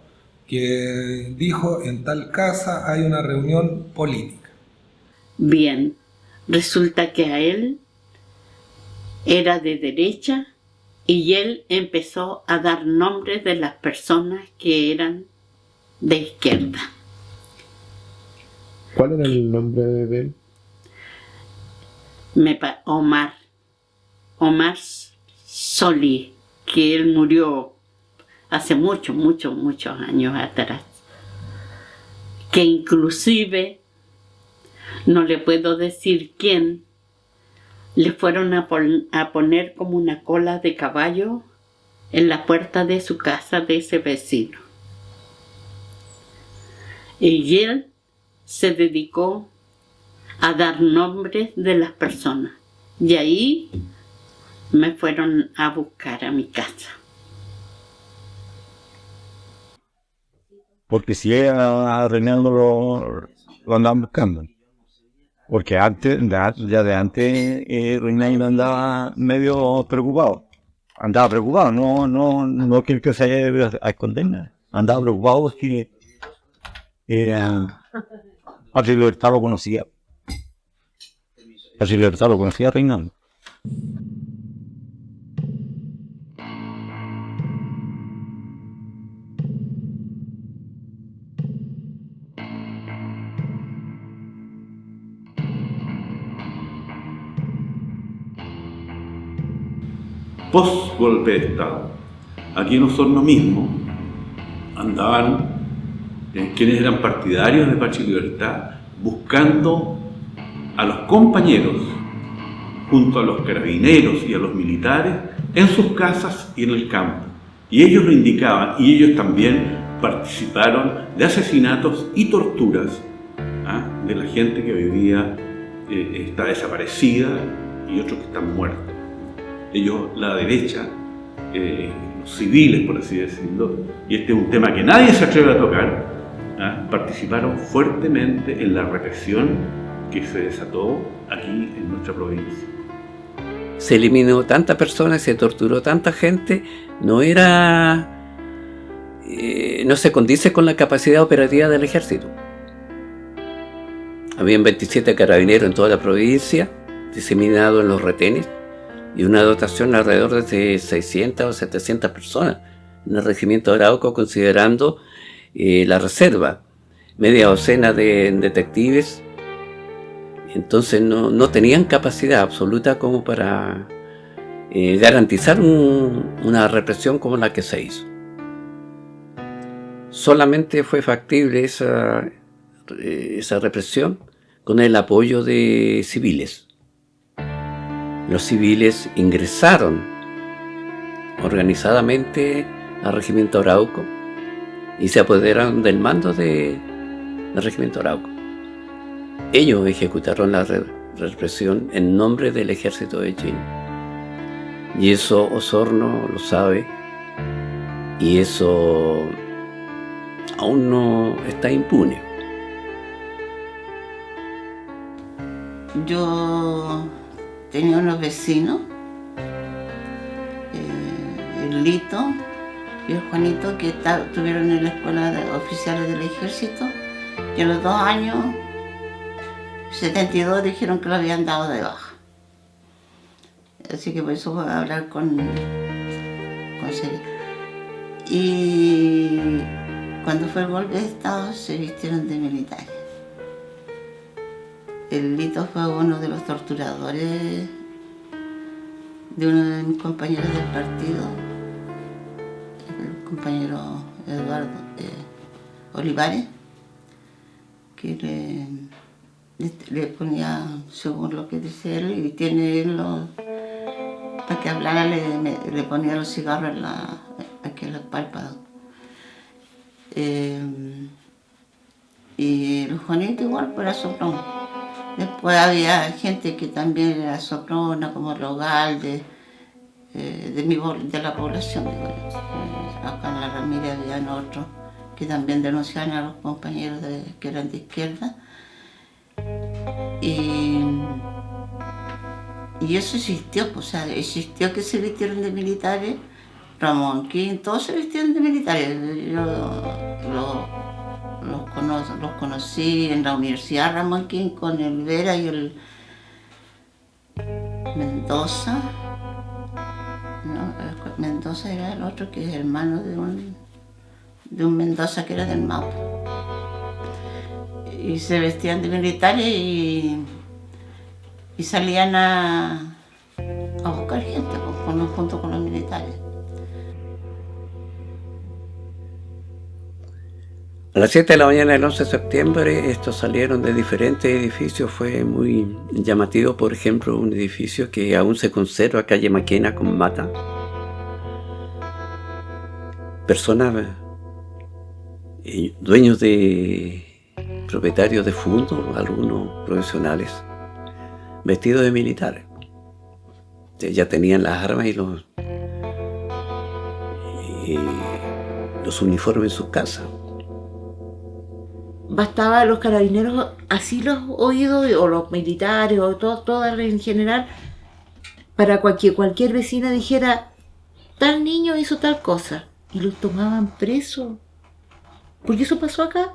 que dijo en tal casa hay una reunión política. Bien, resulta que a él era de derecha y él empezó a dar nombres de las personas que eran de izquierda. ¿Cuál era el nombre de él? Omar Solí, que él murió hace muchos años atrás. Que inclusive, no le puedo decir quién, le fueron a poner como una cola de caballo en la puerta de su casa de ese vecino. Y él se dedicó a dar nombres de las personas. Y ahí me fueron a buscar a mi casa. Porque si a Reinaldo lo andaban buscando. Porque antes Reinaldo andaba medio preocupado. Andaba preocupado, no que se haya ido a esconder nada. Andaba preocupado porque Patria y Libertad lo conocía. Patria y Libertad lo conocía a Reinaldo. Post golpe de Estado, Aquí en Osorno mismo andaban quienes eran partidarios de Patria y Libertad buscando a los compañeros junto a los carabineros y a los militares en sus casas y en el campo. Y ellos lo indicaban, y ellos también participaron de asesinatos y torturas de la gente que hoy día está desaparecida y otros que están muertos. Ellos, la derecha, los civiles, por así decirlo, y este es un tema que nadie se atreve a tocar, participaron fuertemente en la represión que se desató aquí en nuestra provincia. Se eliminó tanta personas, se torturó tanta gente, no se condice con la capacidad operativa del ejército. Habían 27 carabineros en toda la provincia, diseminados en los retenes, y una dotación alrededor de 600 o 700 personas en el regimiento de Arauco, considerando la reserva, media docena de detectives. Entonces no tenían capacidad absoluta como para garantizar una represión como la que se hizo. Solamente fue factible esa represión con el apoyo de civiles. Los civiles ingresaron organizadamente al regimiento Arauco y se apoderaron del mando del regimiento Arauco. Ellos ejecutaron la represión en nombre del ejército de Chile. Y eso Osorno lo sabe, y eso aún no está impune. Yo tenía unos vecinos, el Lito y el Juanito, que estuvieron en la escuela de oficiales del ejército, y a los 2 años, 72, dijeron que lo habían dado de baja. Así que por eso voy a hablar con seriedad. Y cuando fue el golpe de Estado se vistieron de militares. El Lito fue uno de los torturadores de uno de mis compañeros del partido, el compañero Eduardo Olivares, que le ponía, según lo que dice él, y tiene él para que hablara, le ponía los cigarros aquí en los párpados. Y el Juanito igual, pues era soplón. Después había gente que también era soplona, como Rogal, de la población. Acá en la Ramírez habían otros que también denunciaban a los compañeros que eran de izquierda. Y eso existió, pues, o sea, existió que se vistieron de militares. Ramón King, todos se vistieron de militares. Yo los conocí en la universidad, Ramón King, con el Vera y el Mendoza. No, Mendoza era el otro, que es hermano de un Mendoza que era del Maupo. Y se vestían de militares y salían a buscar gente junto con los militares. A las 7 de la mañana del 11 de septiembre, estos salieron de diferentes edificios. Fue muy llamativo, por ejemplo, un edificio que aún se conserva, calle Maquena con Mata. Personas, dueños propietarios de fondos, algunos profesionales, vestidos de militares. Ya tenían las armas y los uniformes en sus casas. Bastaba los carabineros, así los oídos, o los militares, o todas en general, para cualquier vecina dijera, tal niño hizo tal cosa, y los tomaban presos. ¿Por qué eso pasó acá?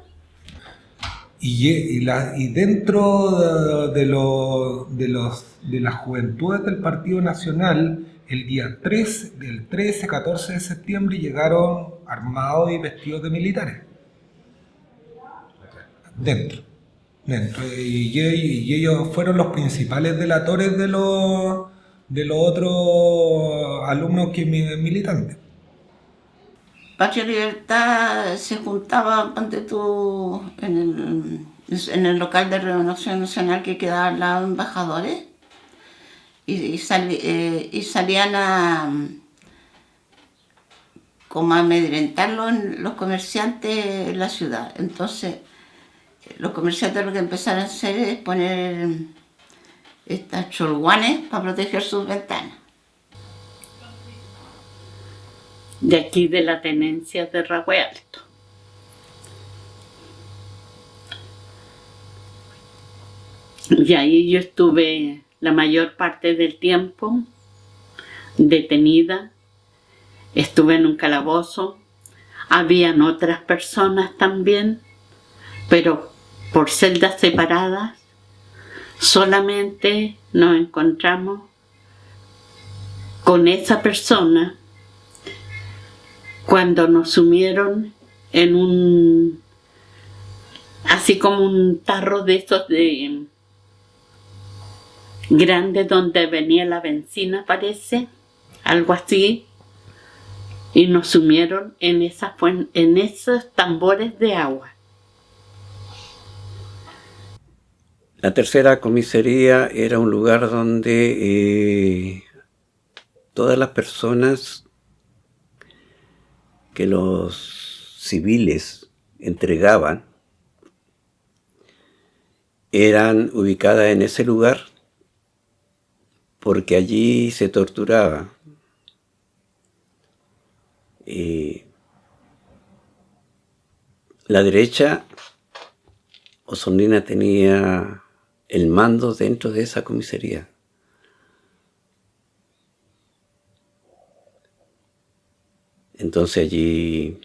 Y dentro de las juventudes del Partido Nacional, el día 13-14 de septiembre llegaron armados y vestidos de militares. Dentro. Y ellos fueron los principales delatores de los otros alumnos militantes. Patria Libertad se juntaba, ponte tú, en el local de Renovación Nacional que quedaba al lado de Embajadores y salían como a amedrentar los comerciantes en la ciudad. Entonces, los comerciantes lo que empezaron a hacer es poner estas cholguanes para proteger sus ventanas. De aquí de la tenencia de Ragüe Alto. Y ahí yo estuve la mayor parte del tiempo detenida. Estuve en un calabozo. Habían otras personas también, pero por celdas separadas. Solamente nos encontramos con esa persona cuando nos sumieron en así como un tarro de estos de grande donde venía la benzina, parece, algo así, y nos sumieron en esos tambores de agua. La tercera comisaría era un lugar donde todas las personas que los civiles entregaban eran ubicadas en ese lugar porque allí se torturaba. La derecha Osornina tenía el mando dentro de esa comisaría. Entonces allí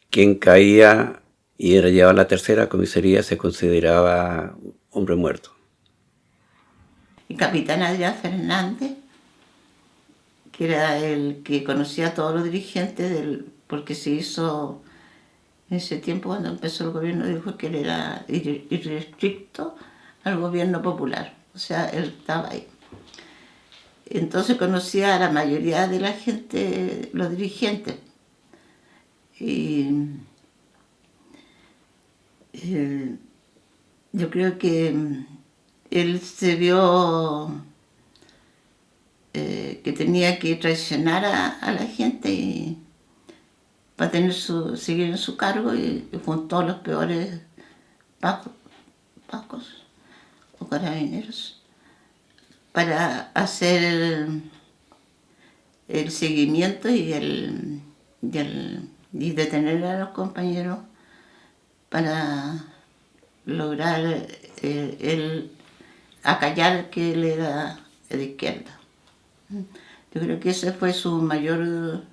quien caía y era llevado a la tercera comisaría se consideraba hombre muerto. El capitán Adrián Fernández, que era el que conocía a todos los dirigentes, porque se hizo en ese tiempo cuando empezó el gobierno, dijo que él era irrestricto al gobierno popular, o sea, él estaba ahí. Entonces conocía a la mayoría de la gente, los dirigentes. Y yo creo que él se vio que tenía que traicionar a la gente para seguir en su cargo y juntó a los peores pacos o carabineros para hacer el seguimiento y detener a los compañeros para lograr acallar que él era de izquierda. Yo creo que ese fue su mayor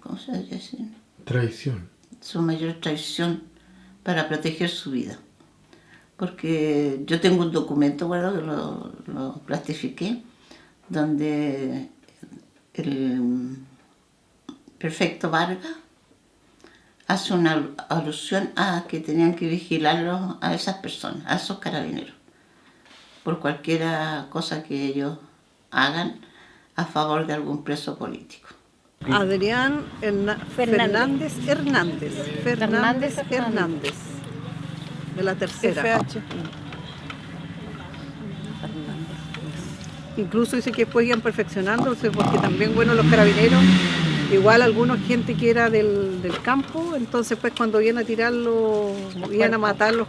¿cómo se dice así? Traición. Su mayor traición para proteger su vida. Porque yo tengo un documento, bueno, que lo plastifiqué, donde el prefecto Vargas hace una alusión a que tenían que vigilarlos a esas personas, a esos carabineros, por cualquier cosa que ellos hagan a favor de algún preso político. Adrián Fernández Hernández, de la tercera. FH. Incluso dice que después iban perfeccionándose, porque también, bueno, los carabineros, igual algunos gente que era del campo, entonces pues cuando iban a tirarlos, iban a matar los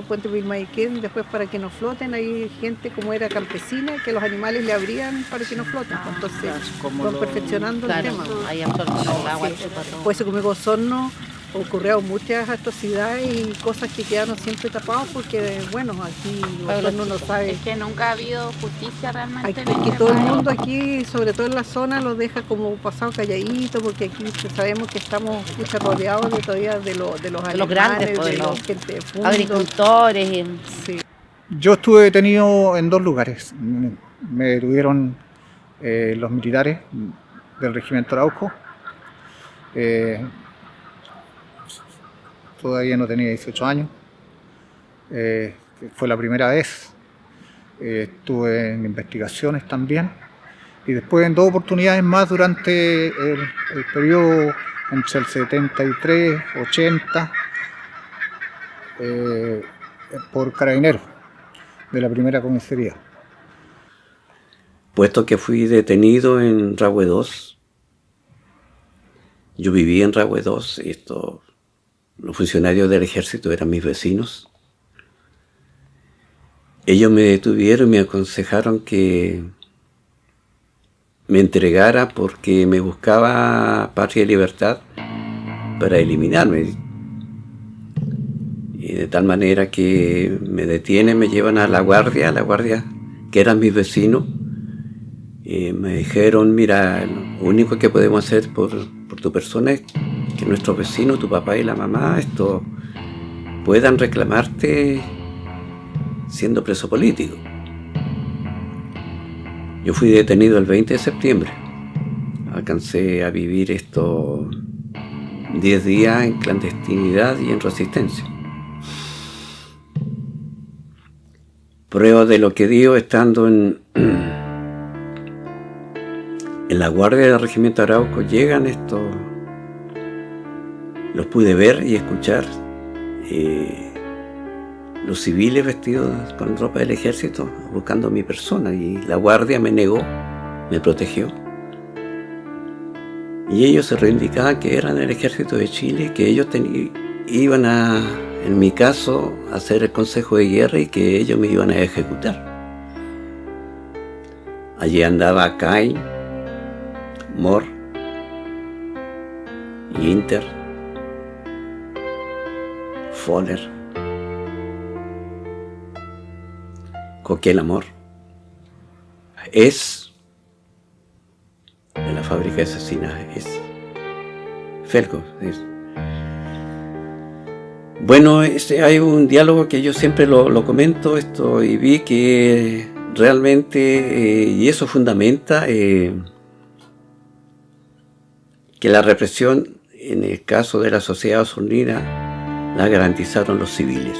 puentes Vilmaicén, después para que no floten, hay gente como era campesina, que los animales le abrían para que no floten, entonces van perfeccionando el tema. Ahí absorben el agua. Sí. Pues como en Osorno ocurrieron muchas atrocidades y cosas que quedaron siempre tapadas porque, bueno, aquí Osorno no sabe. Es que nunca ha habido justicia realmente. Aquí todo el mundo aquí, sobre todo en la zona, lo deja como pasado calladito, porque aquí sabemos que estamos rodeados todavía de los grandes, de los gente de fondo, agricultores. Sí. Yo estuve detenido en 2 lugares. Me detuvieron los militares del regimiento Arauco. Todavía no tenía 18 años. Fue la primera vez. estuve en investigaciones también, y después en 2 oportunidades más durante el periodo entre el 73, 80, por Carabineros de la primera comisaría. Puesto que fui detenido en Rahue 2, yo vivía en Rahue 2, y los funcionarios del ejército eran mis vecinos. Ellos me detuvieron y me aconsejaron que me entregara porque me buscaba Patria y Libertad para eliminarme. Y de tal manera que me detienen, me llevan a la guardia que eran mis vecinos, y me dijeron, mira, lo único que podemos hacer por tu persona es que nuestros vecinos, tu papá y la mamá, puedan reclamarte siendo preso político. Yo fui detenido el 20 de septiembre. Alcancé a vivir 10 días en clandestinidad y en resistencia. Prueba de lo que digo, estando en la guardia del regimiento Arauco, llegan los pude ver y escuchar, los civiles vestidos con ropa del ejército buscando mi persona, y la guardia me negó, me protegió. Y ellos se reivindicaban que eran el ejército de Chile, que ellos iban en mi caso, a hacer el consejo de guerra y que ellos me iban a ejecutar. Allí andaba Cain, Mor, Inter, Foller, Coquel Amor, de la fábrica de asesinas, Felco. Bueno, hay un diálogo que yo siempre lo comento y vi que realmente, y eso fundamenta que la represión, en el caso de la sociedad osornina, la garantizaron los civiles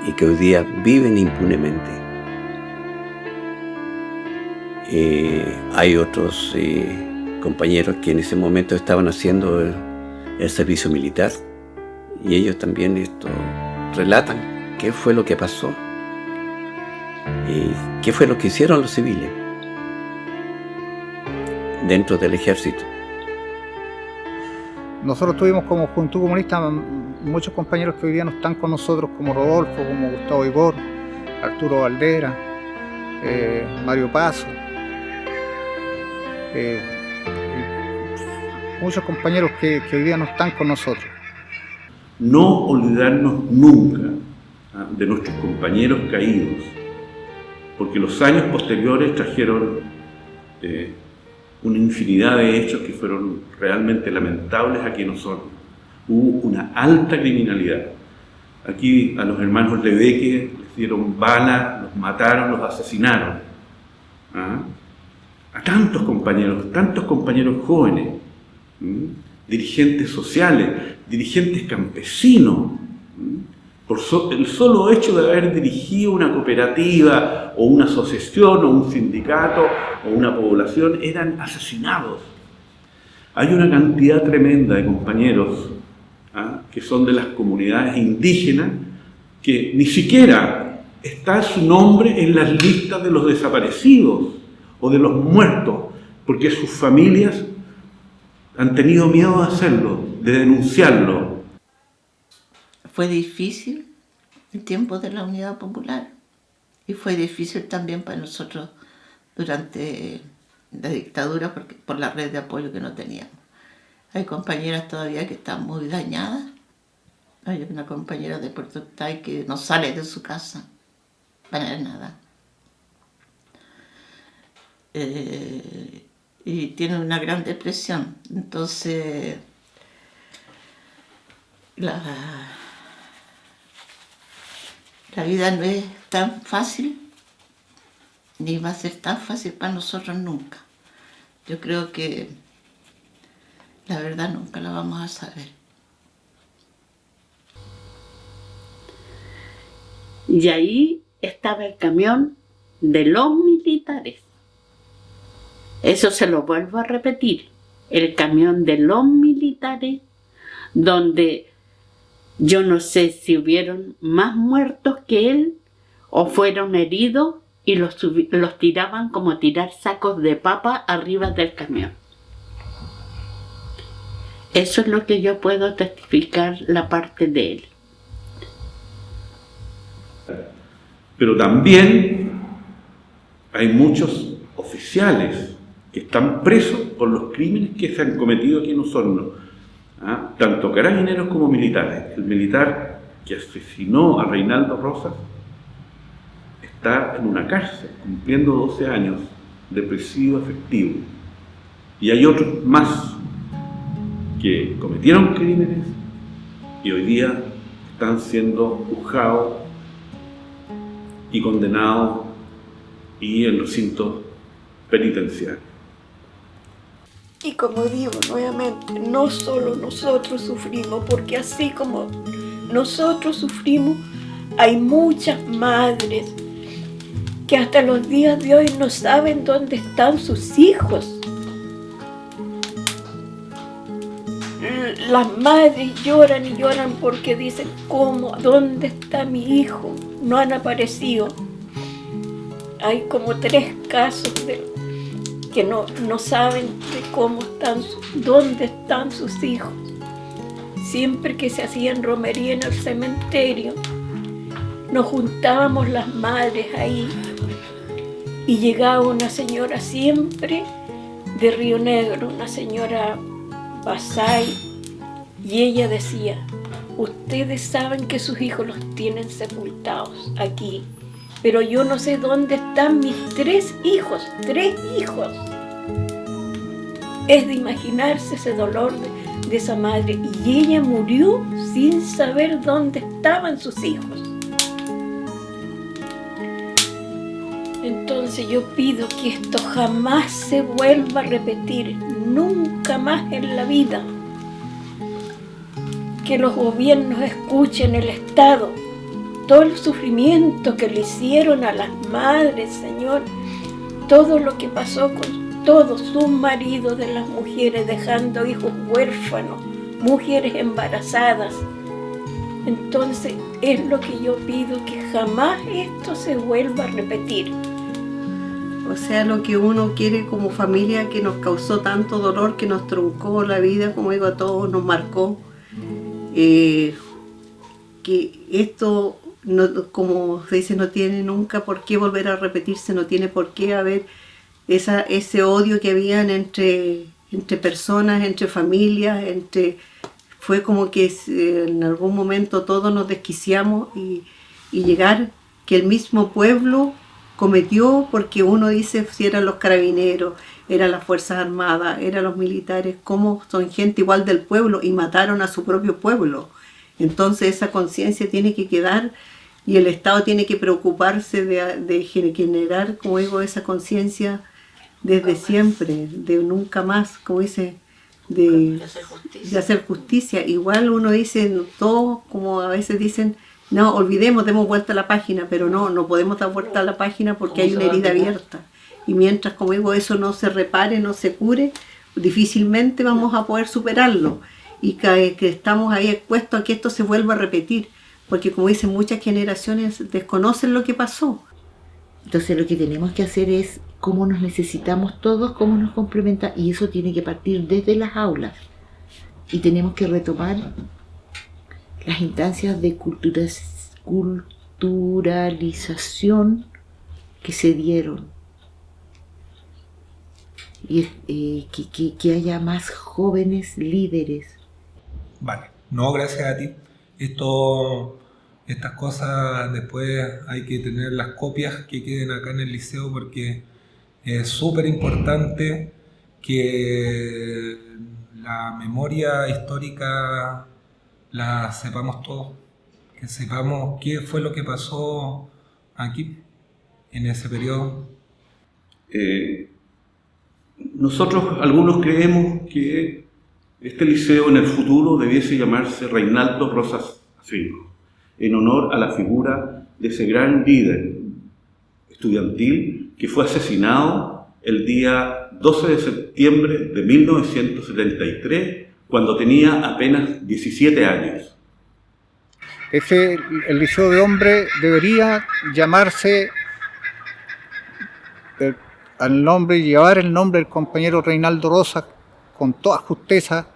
y que hoy día viven impunemente. Hay otros compañeros que en ese momento estaban haciendo el servicio militar, y ellos también relatan qué fue lo que pasó y qué fue lo que hicieron los civiles dentro del ejército. Nosotros tuvimos como Juventud Comunista muchos compañeros que hoy día no están con nosotros, como Rodolfo, como Gustavo Igor, Arturo Valdera, Mario Paso, muchos compañeros que hoy día no están con nosotros. No olvidarnos nunca de nuestros compañeros caídos, porque los años posteriores trajeron una infinidad de hechos que fueron realmente lamentables aquí en Osorno. Hubo una alta criminalidad. Aquí a los hermanos Lebeque les dieron bala, los mataron, los asesinaron. A tantos compañeros jóvenes, dirigentes sociales, dirigentes campesinos, por el solo hecho de haber dirigido una cooperativa o una asociación o un sindicato o una población, eran asesinados. Hay una cantidad tremenda de compañeros que son de las comunidades indígenas que ni siquiera está su nombre en las listas de los desaparecidos o de los muertos, porque sus familias han tenido miedo de hacerlo, de denunciarlo. Fue difícil el tiempo de la Unidad Popular y fue difícil también para nosotros durante la dictadura por la red de apoyo que no teníamos. Hay compañeras todavía que están muy dañadas. Hay una compañera de Puerto Octay que no sale de su casa para nada. Y tiene una gran depresión. Entonces, la vida no es tan fácil, ni va a ser tan fácil para nosotros nunca. Yo creo que la verdad nunca la vamos a saber. Y ahí estaba el camión de los militares. Eso se lo vuelvo a repetir. El camión de los militares, donde yo no sé si hubieron más muertos que él o fueron heridos y los tiraban como tirar sacos de papa arriba del camión. Eso es lo que yo puedo testificar, la parte de él. Pero también hay muchos oficiales que están presos por los crímenes que se han cometido aquí en Osorno, tanto carabineros como militares. El militar que asesinó a Reinaldo Rosas está en una cárcel, cumpliendo 12 años de presidio efectivo. Y hay otros más que cometieron crímenes y hoy día están siendo juzgados y condenados y en recintos penitenciarios. Y como digo nuevamente, no solo nosotros sufrimos, porque así como nosotros sufrimos, hay muchas madres que hasta los días de hoy no saben dónde están sus hijos. Las madres lloran y lloran porque dicen, ¿cómo? ¿Dónde está mi hijo? No han aparecido. Hay como 3 casos que no saben de cómo están, dónde están sus hijos. Siempre que se hacían romería en el cementerio, nos juntábamos las madres ahí y llegaba una señora siempre de Río Negro, una señora Basay, y ella decía, ustedes saben que sus hijos los tienen sepultados aquí, pero yo no sé dónde están mis 3 hijos, 3 hijos. Es de imaginarse ese dolor de esa madre, y ella murió sin saber dónde estaban sus hijos. Entonces yo pido que esto jamás se vuelva a repetir, nunca más en la vida. Que los gobiernos escuchen el Estado, todo el sufrimiento que le hicieron a las madres, Señor, todo lo que pasó con todos sus maridos de las mujeres, dejando hijos huérfanos, mujeres embarazadas. Entonces es lo que yo pido, que jamás esto se vuelva a repetir. O sea, lo que uno quiere como familia, que nos causó tanto dolor, que nos truncó la vida, como digo, a todos nos marcó. Que esto, no, como se dice, no tiene nunca por qué volver a repetirse, no tiene por qué haber ese odio que habían entre personas, entre familias, fue como que en algún momento todos nos desquiciamos y llegar que el mismo pueblo cometió, porque uno dice si eran los carabineros, eran las Fuerzas Armadas, eran los militares, como son gente igual del pueblo y mataron a su propio pueblo. Entonces esa conciencia tiene que quedar y el Estado tiene que preocuparse de generar, como digo, esa conciencia desde siempre, de nunca más, como dice, de hacer justicia. Igual uno dice, todos como a veces dicen, no, olvidemos, demos vuelta a la página, pero no podemos dar vuelta a la página porque hay una herida abierta. Y mientras, como digo, eso no se repare, no se cure, difícilmente vamos a poder superarlo. Y que estamos ahí expuestos a que esto se vuelva a repetir, porque como dicen, muchas generaciones desconocen lo que pasó. Entonces lo que tenemos que hacer es cómo nos necesitamos todos, cómo nos complementan, y eso tiene que partir desde las aulas. Y tenemos que retomar las instancias de culturalización que se dieron. Y que haya más jóvenes líderes. Vale, no, gracias a ti. Estas cosas después hay que tener las copias que queden acá en el liceo, porque es súper importante que la memoria histórica la sepamos todos, que sepamos qué fue lo que pasó aquí en ese periodo. Nosotros algunos creemos que este liceo en el futuro debiese llamarse Reinaldo Rosas Fijo, en honor a la figura de ese gran líder, estudiantil que fue asesinado el día 12 de septiembre de 1973, cuando tenía apenas 17 años. El Liceo de Hombres debería llamarse llevar el nombre del compañero Reinaldo Rosas con toda justeza,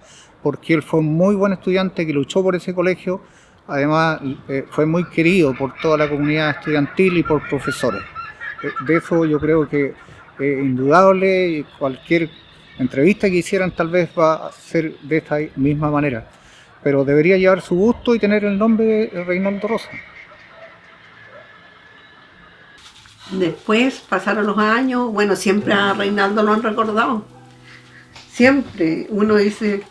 porque él fue un muy buen estudiante que luchó por ese colegio. Además, fue muy querido por toda la comunidad estudiantil y por profesores. De eso yo creo que es indudable, y cualquier entrevista que hicieran tal vez va a ser de esta misma manera. Pero debería llevar su gusto y tener el nombre de Reinaldo Rosas. Después pasaron los años, bueno, siempre a Reinaldo lo han recordado. Siempre uno dice,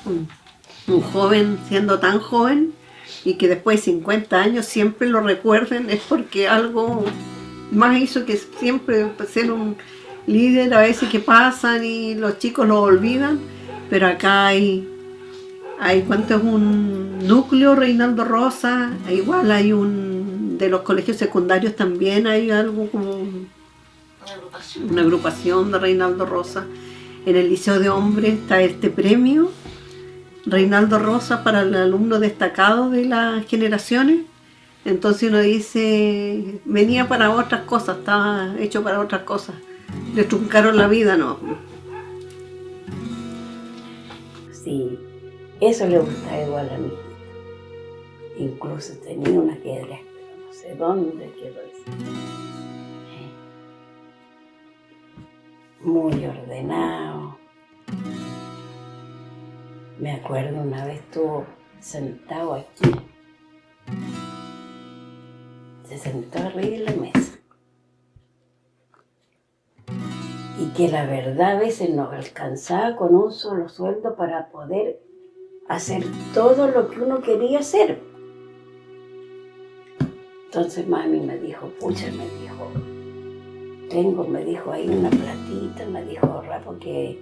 un joven siendo tan joven y que después de 50 años siempre lo recuerden, es porque algo más hizo que siempre ser un líder. A veces que pasan y los chicos lo olvidan, pero acá hay ¿cuánto es un núcleo Reinaldo Rosas? Igual hay de los colegios secundarios también hay algo como una agrupación de Reinaldo Rosas. En el Liceo de Hombres está este premio Reinaldo Rosas para el alumno destacado de las generaciones. Entonces uno dice, venía para otras cosas, estaba hecho para otras cosas. Le truncaron la vida, ¿no? Sí, eso le gustaba igual a mi hijita. Incluso tenía un ajedrez, pero no sé dónde quedó eso. Muy ordenado. Me acuerdo una vez estuvo sentado aquí. Se sentó arriba de la mesa. Y que la verdad a veces no alcanzaba con un solo sueldo para poder hacer todo lo que uno quería hacer. Entonces mami me dijo, pucha, me dijo ahí una platita, me dijo, ahorra, porque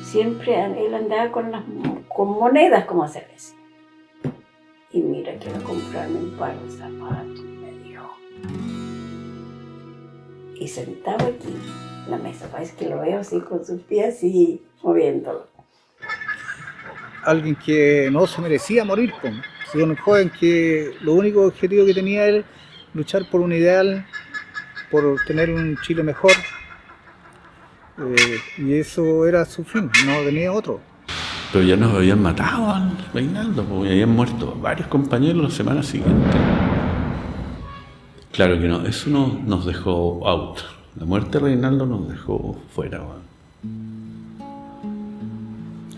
siempre él andaba con monedas, como se dice. Y mira, quiero comprarme un par de zapatos, me dijo. Y sentado aquí en la mesa, parece que lo veo así con sus pies y moviéndolo. Alguien que no se merecía morir, pues. Sí, un joven que lo único objetivo que tenía era luchar por un ideal, por tener un Chile mejor, y eso era su fin, no tenía otro. Pero ya nos habían matado al Reinaldo, porque habían muerto varios compañeros la semana siguiente. Claro que no, eso no nos dejó out. La muerte de Reinaldo nos dejó fuera.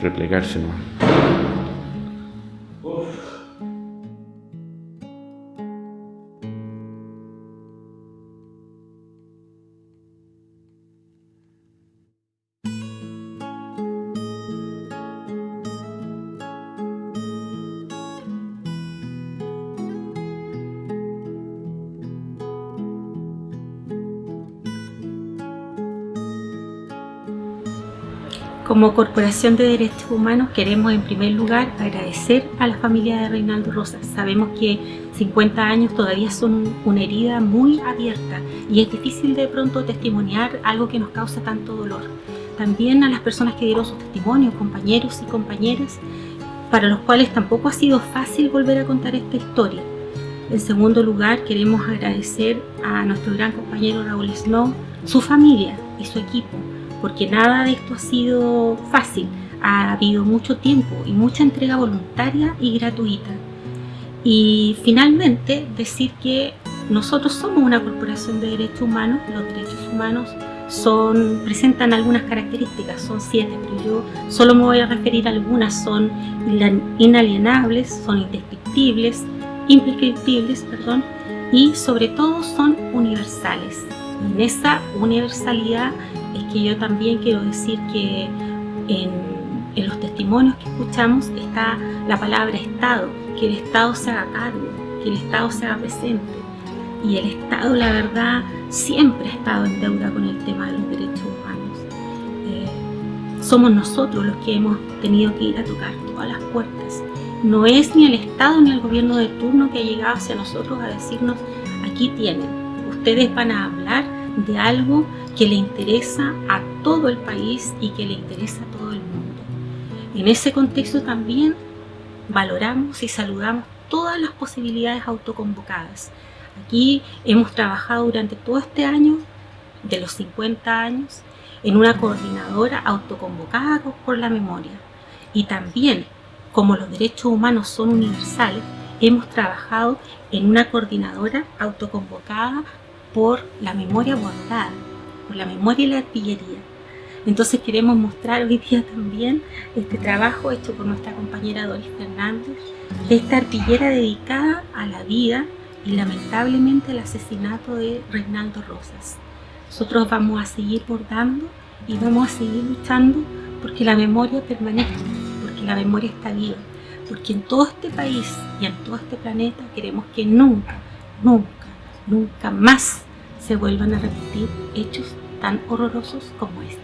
Replegarse, ¿no? Como Corporación de Derechos Humanos queremos en primer lugar agradecer a la familia de Reinaldo Rosas. Sabemos que 50 años todavía son una herida muy abierta y es difícil de pronto testimoniar algo que nos causa tanto dolor. También a las personas que dieron sus testimonios, compañeros y compañeras, para los cuales tampoco ha sido fácil volver a contar esta historia. En segundo lugar, queremos agradecer a nuestro gran compañero Raúl Snow, su familia y su equipo, porque nada de esto ha sido fácil. Ha habido mucho tiempo y mucha entrega voluntaria y gratuita. Y finalmente decir que nosotros somos una corporación de derechos humanos. Los derechos humanos presentan algunas características, son 7, pero yo solo me voy a referir a algunas. Son inalienables, son imprescriptibles, y sobre todo son universales. Y en esa universalidad es que yo también quiero decir que en los testimonios que escuchamos está la palabra Estado, que el Estado se haga cargo, que el Estado se haga presente. Y el Estado, la verdad, siempre ha estado en deuda con el tema de los derechos humanos. Somos nosotros los que hemos tenido que ir a tocar todas las puertas. No es ni el Estado ni el gobierno de turno que ha llegado hacia nosotros a decirnos, aquí tienen, ustedes van a hablar de algo que le interesa a todo el país y que le interesa a todo el mundo. En ese contexto también valoramos y saludamos todas las posibilidades autoconvocadas. Aquí hemos trabajado durante todo este año, de los 50 años, en una coordinadora autoconvocada por la memoria. Y también, como los derechos humanos son universales, hemos trabajado en una coordinadora autoconvocada por la memoria bordada, por la memoria y la artillería. Entonces queremos mostrar hoy día también este trabajo hecho por nuestra compañera Doris Fernández, esta artillera dedicada a la vida y lamentablemente al asesinato de Reinaldo Rosas. Nosotros vamos a seguir bordando y vamos a seguir luchando porque la memoria permanezca, porque la memoria está viva, porque en todo este país y en todo este planeta queremos que nunca, nunca, nunca más se vuelvan a repetir hechos tan horrorosos como este.